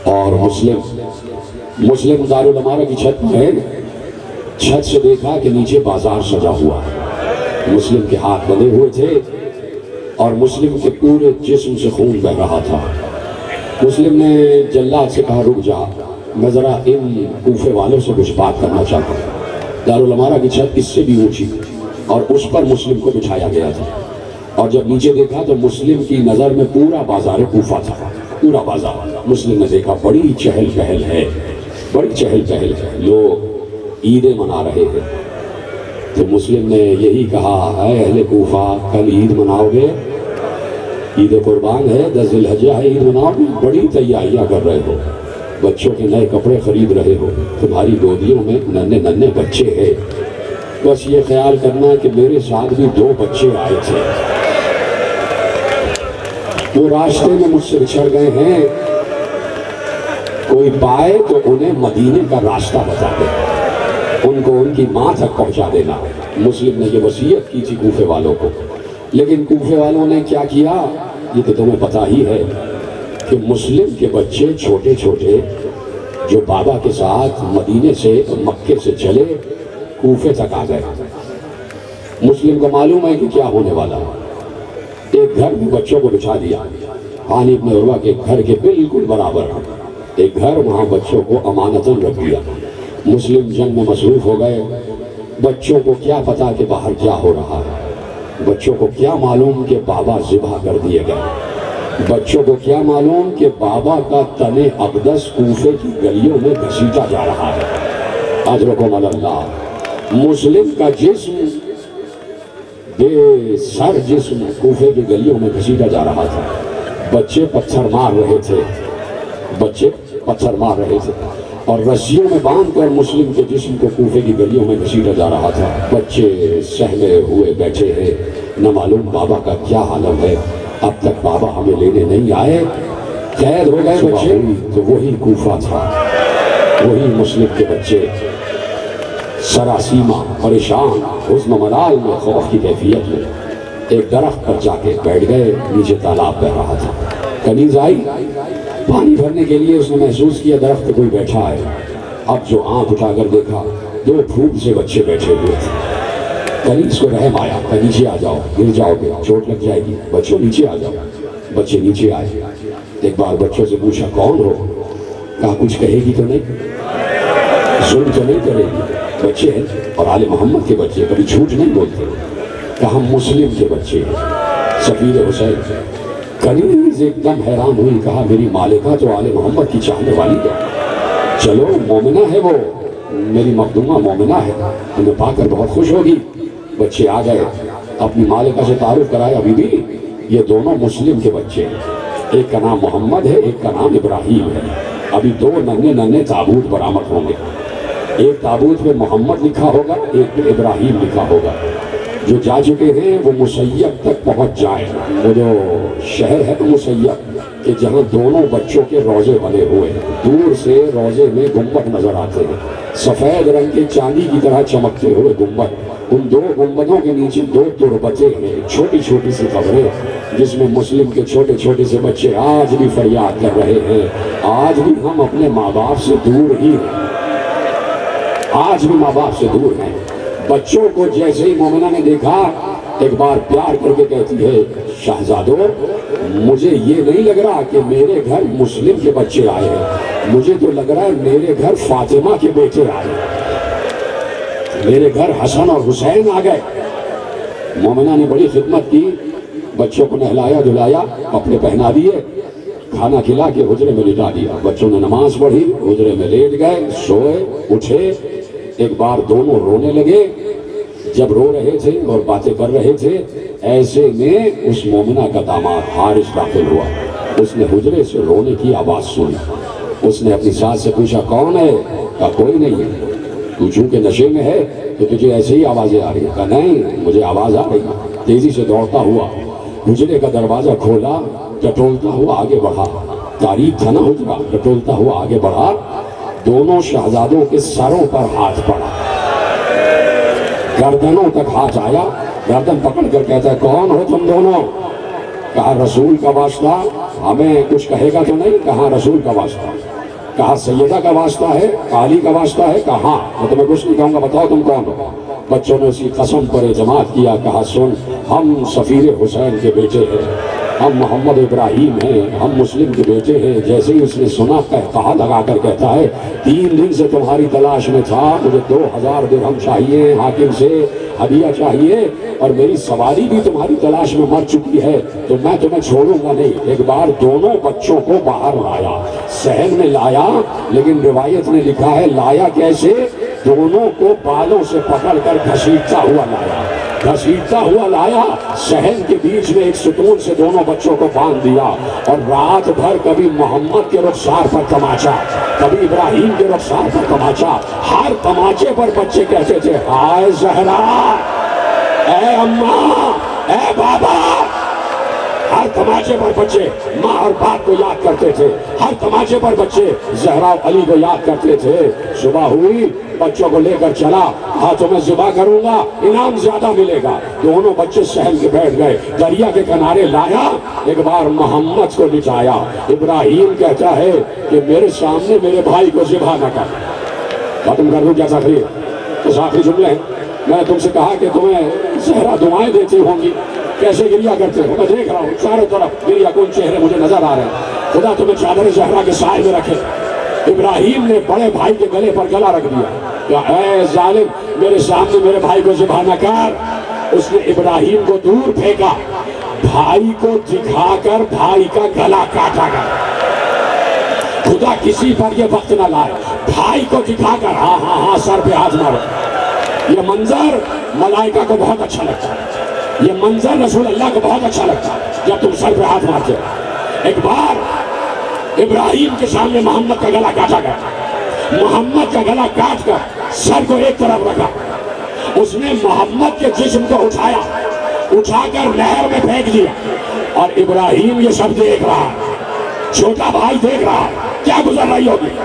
اور مسلم دارالعمارہ کی چھت پر ہے، چھت سے دیکھا کہ نیچے بازار سجا ہوا ہے، مسلم کے ہاتھ بندھے ہوئے تھے اور مسلم کے پورے جسم سے خون بہ رہا تھا۔ مسلم نے جلاد سے کہا رک جا، میں ذرا ان کوفے والوں سے کچھ بات کرنا چاہتا ہوں۔ دارالعمارہ کی چھت اس سے بھی اونچی اور اس پر مسلم کو بٹھایا گیا تھا، اور جب نیچے دیکھا تو مسلم کی نظر میں پورا بازار کوفہ تھا، پورا بازار۔ مسلم نے دیکھا بڑی چہل پہل ہے، بڑی چہل پہل ہے، لوگ عیدیں منا رہے ہیں۔ تو مسلم نے یہی کہا اے اہل کوفہ کل عید مناؤ گے؟ عید قربان ہے، 10 ذی الحجہ ہے، عید مناؤ گے؟ بڑی تیاریاں کر رہے ہو، بچوں کے نئے کپڑے خرید رہے ہو، تمہاری گودیوں میں ننھے ننھے بچے ہیں، بس یہ خیال کرنا کہ میرے ساتھ بھی 2 بچے آئے تھے، وہ راستے میں مجھ سے بچھڑ گئے ہیں، کوئی پائے تو انہیں مدینے کا راستہ بتا دے، ان کو ان کی ماں تک پہنچا دینا۔ مسلم نے یہ وصیت کی تھی کوفے والوں کو، لیکن کوفے والوں نے کیا کیا یہ تو تمہیں پتا ہی ہے کہ مسلم کے بچے چھوٹے چھوٹے جو بابا کے ساتھ مدینے سے مکے سے چلے کوفے تک آ گئے۔ مسلم کو معلوم ہے کہ کیا ہونے والا، ایک گھر میں بچوں کو بچھا دیا، ہانی ابن عروہ کے گھر کے بالکل برابر ایک گھر، وہاں بچوں کو امانتاً رکھ دیا۔ مسلم جنگ میں مصروف ہو گئے، بچوں کو کیا پتا کہ باہر کیا ہو رہا ہے، بچوں کو کیا معلوم کہ بابا ذبح کر دیے گئے، بچوں کو کیا معلوم کہ بابا کا تن اقدس کوفے کی گلیوں میں گھسیٹا جا رہا ہے۔ اجرکم اللہ، مسلم کا جسم بے سر جسم کوفے کی گلیوں میں گھسیٹا جا رہا تھا، بچے پتھر مار رہے تھے، بچے پتھر مار رہے تھے اور رسیوں میں باندھ کر مسلم کے جسم کو کوفے کی گلیوں میں گھسیٹا جا رہا تھا۔ بچے سہمے ہوئے بیٹھے ہیں، نہ معلوم بابا کا کیا عالم ہے، اب تک بابا ہمیں لینے نہیں آئے، قید ہو گئے بچے۔ تو وہی کوفہ تھا، وہی مسلم کے بچے سراسیمہ پریشان حزن و ملال میں، خوف کی کیفیت میں ایک درخت پر جا کے بیٹھ گئے، نیچے تالاب بہ رہا تھا، کنیز آئی پانی بھرنے کے لیے، اس نے محسوس کیا درخت پہ کوئی بیٹھا ہے، اب جو آنکھ اٹھا کر دیکھا 2 پھوٹ سے بچے بیٹھے ہوئے تھے۔ کنیز کو رحم آیا کہ نیچے آ جاؤ، گر جاؤ گے، چوٹ لگ جائے گی، بچوں نیچے آ جاؤ۔ بچے نیچے آئے، ایک بار بچوں سے پوچھا کون ہو؟ کہا کچھ کہے گی تو نہیں، ظلم تو نہیں کرے گی، بچے ہیں اور آل محمد کے بچے کبھی جھوٹ نہیں بولتے، کہا ہم مسلم کے بچے ہیں، سفیر حسین۔ کنیز ایک دم حیران ہوئی، کہا میری مالکہ تو آل محمد کی چاہنے والی ہے، چلو مومنہ ہے وہ، میری مخدومہ مومنہ ہے، انہیں پا کر بہت خوش ہوگی۔ بچے آ گئے، اپنی مالکہ سے تعارف کرایا، بی بی یہ دونوں مسلم کے بچے ہیں، ایک کا نام محمد ہے، ایک کا نام ابراہیم ہے، ابھی 2 ننھے ننھے تابوت برآمد ہوں گے، ایک تابوت میں محمد لکھا ہوگا، ایک میں ابراہیم لکھا ہوگا، جو جا چکے ہیں وہ مسیب تک پہنچ جائیں، وہ جو شہر ہے مسیب کہ جہاں دونوں بچوں کے روزے بنے ہوئے ہیں، دور سے روزے میں گنبد نظر آتے ہیں، سفید رنگ کے چاندی کی طرح چمکتے ہوئے گنبد، ان 2 گنبدوں کے نیچے 2 تربتیں ہیں، چھوٹی چھوٹی سی قبریں، جس میں مسلم کے چھوٹے چھوٹے سے بچے آج بھی فریاد کر رہے ہیں، آج بھی ہم اپنے ماں باپ سے دور ہی ہیں، آج بھی ماں باپ سے دور ہیں۔ بچوں کو جیسے ہی مومنہ نے دیکھا، ایک بار پیار کر کے کہتی ہے شہزادو مجھے یہ نہیں لگ رہا کہ میرے گھر مسلم کے بچے آئے ہیں، مجھے تو لگ رہا ہے میرے گھر فاطمہ کے بیٹے آئے ہیں، میرے گھر حسن اور حسین آ گئے۔ مومنہ نے بڑی خدمت کی، بچوں کو نہلایا دھلایا، کپڑے پہنا دیے، کھانا کھلا کے حجرے میں لٹا دیا۔ بچوں نے نماز پڑھی، حجرے میں لیٹ گئے، سوئے، اٹھے۔ ایک بار دونوں رونے لگے۔ جب رو رہے تھے اور باتیں کر رہے تھے، ایسے میں اس مومنہ کا داماد حارث داخل ہوا۔ اس نے حجرے سے رونے کی آواز سنی۔ اس نے اپنی ساس سے پوچھا کون ہے؟ کہا کوئی نہیں ہے۔ تو چونکہ نشے میں ہے تو تجھے ایسے ہی آوازیں آ رہی ہیں؟ کہا نہیں، مجھے آواز آ رہی ہے۔ تیزی سے دوڑتا ہوا حجرے کا دروازہ کھولا، ٹٹولتا ہوا آگے بڑھا۔ تاریخ تھا نا حجرہ، ٹٹولتا ہوا آگے بڑھا۔ دونوں شہزادوں کے سروں پر ہاتھ پڑا، گردنوں تک ہاتھ آیا۔ گردن پکڑ کر کہتا ہے کون ہو تم دونوں؟ کہا رسول کا واسطہ، ہمیں کچھ کہے گا تو نہیں؟ کہا رسول کا واسطہ۔ کہا سیدہ کا واسطہ ہے، علی کا واسطہ ہے؟ کہا ہاں۔ میں تمہیں کچھ نہیں کہوں گا، بتاؤ تم کون ہو؟ بچوں نے اسی قسم پر اعتماد کیا۔ کہا سن، ہم سفیر حسین کے بیٹے ہیں، ہم محمد ابراہیم ہیں، ہم مسلم کے بیٹے ہیں۔ جیسے ہی اس نے سنا، کہا لگا کر کہتا ہے 3 دن سے تمہاری تلاش میں تھا، مجھے 2000 درہم چاہیے، حاکم سے ہدیہ چاہیے، اور میری سواری بھی تمہاری تلاش میں مر چکی ہے، تو میں تمہیں چھوڑوں گا نہیں۔ ایک بار دونوں بچوں کو باہر لایا، صحن میں لایا، لیکن روایت نے لکھا ہے لایا کیسے؟ دونوں کو بالوں سے پکڑ کر گھسیٹتا ہوا لایا، گھسیٹتا ہوا لایا، صحن کے بیچ میں ایک ستون سے دونوں بچوں کو باندھ دیا، اور رات بھر کبھی محمد کے رخسار پر تماچا، کبھی ابراہیم کے رخسار پر تماچا۔ ہر تماچے پر بچے کہتے تھے ہائے زہرا، اے اماں، اے بابا۔ ہر تماچے پر بچے ماں اور باپ کو یاد کرتے تھے، ہر تماچے پر بچے زہرا علی کو یاد کرتے تھے۔ صبح ہوئی، بچوں کو لے کر چلا، کہا تمہیں ذبح کروں گا، انعام زیادہ ملے گا۔ دونوں بچے سہل کے بیٹھ گئے، دریا کے کنارے لایا، ایک بار محمد کو لٹایا۔ ابراہیم کہتا ہے کہ میرے سامنے میرے بھائی کو ذبح نہ کر۔ ختم کر دوں کیا تقریر؟ تو آخری جملے ہیں، میں نے تم سے کہا کہ تمہیں زہرا دعائیں دیتی ہوں گی، کیسے گریا کرتے ہو؟ میں دیکھ رہا ہوں چاروں طرف گریا کن چہرے مجھے نظر آ رہے ہیں۔ خدا تمہیں چادر زہرا کے سائے میں رکھے۔ ابراہیم نے بڑے بھائی کے گلے پر گلا رکھ دیا کہ اے ظالم، میرے سامنے میرے بھائی کو ذبح نہ کر۔ اس نے ابراہیم کو دور پھینکا، بھائی کو دکھا کر بھائی کا گلا کاٹا گیا۔ خدا کسی پر یہ وقت نہ لائے، بھائی کو دکھا کر ہاں ہاں ہاں سر پہ ہاتھ مارو۔ یہ منظر ملائکہ کو بہت اچھا لگتا ہے، یہ منظر رسول اللہ کو بہت اچھا لگتا ہے جب تم سر پہ ہاتھ مارتے ہو۔ ایک بار ابراہیم کے سامنے محمد کا گلا کاٹا گیا، محمد کا گلا کاٹ کر سر کو ایک طرف رکھا، اس نے محمد کے جسم کو اٹھایا، اٹھا کر نہر میں پھینک دیا، اور ابراہیم یہ سب دیکھ رہا، چھوٹا بھائی دیکھ رہا کیا گزر رہی ہوگی،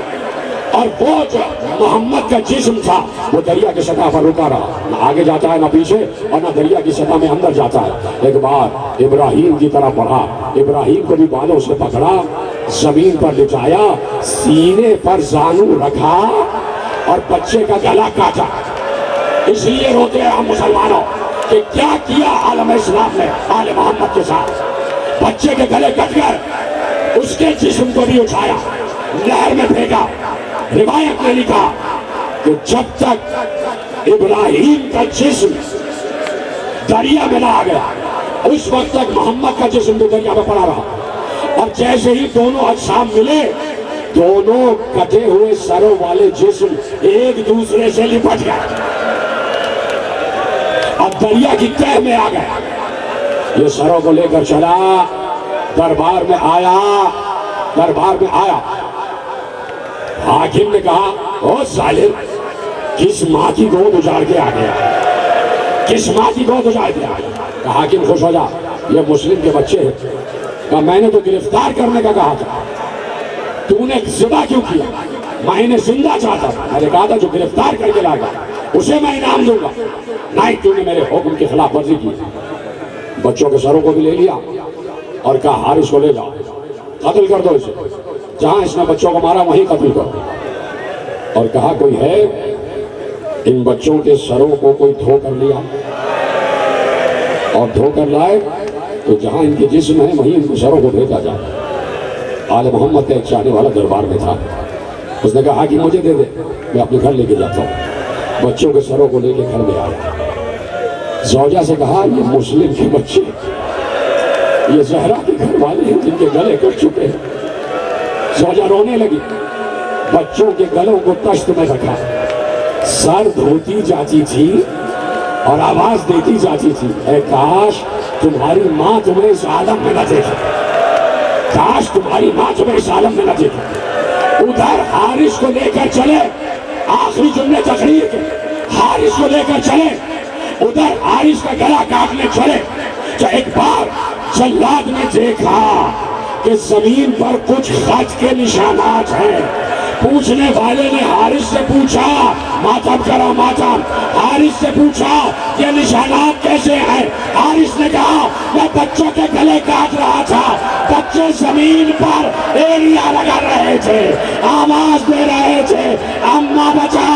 اور وہ جو محمد کا جسم تھا وہ دریا کی سطح پر رکا رہا، نہ آگے جاتا ہے نہ پیچھے، اور نہ دریا کی سطح میں اندر جاتا ہے۔ ایک بار ابراہیم کی طرف بڑھا، ابراہیم کو بھی بالوں سے پکڑا، زمین پر لٹایا، سینے پر زانو رکھا اور بچے کا گلا کاٹا۔ اس لیے روتے ہیں ہم مسلمانوں کہ کیا کیا عالم اسلام نے آل محمد کے ساتھ۔ بچے کے گلے کٹ کر اس کے جسم کو بھی اٹھایا، نہر میں پھینکا۔ روایت نے لکھا کہ جب تک ابراہیم کا جسم دریا میں نہ آ گیا، اس وقت تک محمد کا جسم بھی دریا میں پڑا رہا، اور جیسے ہی دونوں اجسام ملے، دونوں کٹے ہوئے سروں والے جسم ایک دوسرے سے لپٹ گئے اور دریا کی تہ میں آ گئے۔ یہ سروں کو لے کر چلا، دربار میں آیا، دربار میں آیا۔ حاکم نے کہا او ظالم، کس ماں کی گود اجاڑ کے آ گیا، کس ماں کی گود اجاڑ کے آ گیا؟ کہا حاکم خوش ہو جا، یہ مسلم کے بچے ہیں۔ کہا میں نے تو گرفتار کرنے کا کہا تھا، تو نے ذبح کیوں کیا؟ میں انہیں زندہ چاہتا تھا، میں نے کہا تھا جو گرفتار کر کے لائے گا اسے میں انعام دوں گا، نہیں تو نے میرے حکم کی خلاف ورزی کی۔ بچوں کے سروں کو بھی لے لیا اور کہا حارث کو لے جاؤ، قتل کر دو اسے، جہاں اس نے بچوں کو مارا وہیں قتل کرو۔ اور کہا کوئی ہے ان بچوں کے سروں کو کوئی دھو کر لیا، اور دھو کر لائے تو جہاں ان کے جسم ہے وہیں ان کے سروں کو بھیجا جائے۔ آل محمد کا ایک چاہنے والا دربار میں تھا، اس نے کہا کہ مجھے دے دے، میں اپنے گھر لے کے جاتا ہوں۔ بچوں کے سروں کو لے کے گھر میں آیا، زوجہ سے کہا یہ مسلم کے بچے یہ زہرا کے گھر والے ہیں جن کے گلے کٹ چکے ہیں. زوجہ رونے لگی, بچوں کے گلوں کو تشت میں رکھا, سر دھوتی جاتی تھی اور آواز دیتی جاتی تھی, اے کاش تمہاری ماں تمہیں اس عالم میں نہ دیکھے, کاش تمہاری ماں تمہیں اس عالم میں نہ دیکھے. ادھر حارث کو لے کر چلے, آخری جملے تقریر کے, حارث کو لے کر چلے, ادھر حارث کا گلا کاٹنے چلے. تو ایک بار جلاد نے دیکھا کہ زمین پر کچھ خط کے نشانات ہیں. پوچھنے والے نے حارث سے پوچھا, ماتم کرا ماتم. حارث سے پوچھا یہ نشانات کیسے ہیں؟ حارث نے کہا میں بچوں کے گلے کاٹ رہا تھا, بچے زمین پر ایڑیاں لگا رہے تھے, آواز دے رہے تھے, اماں بچا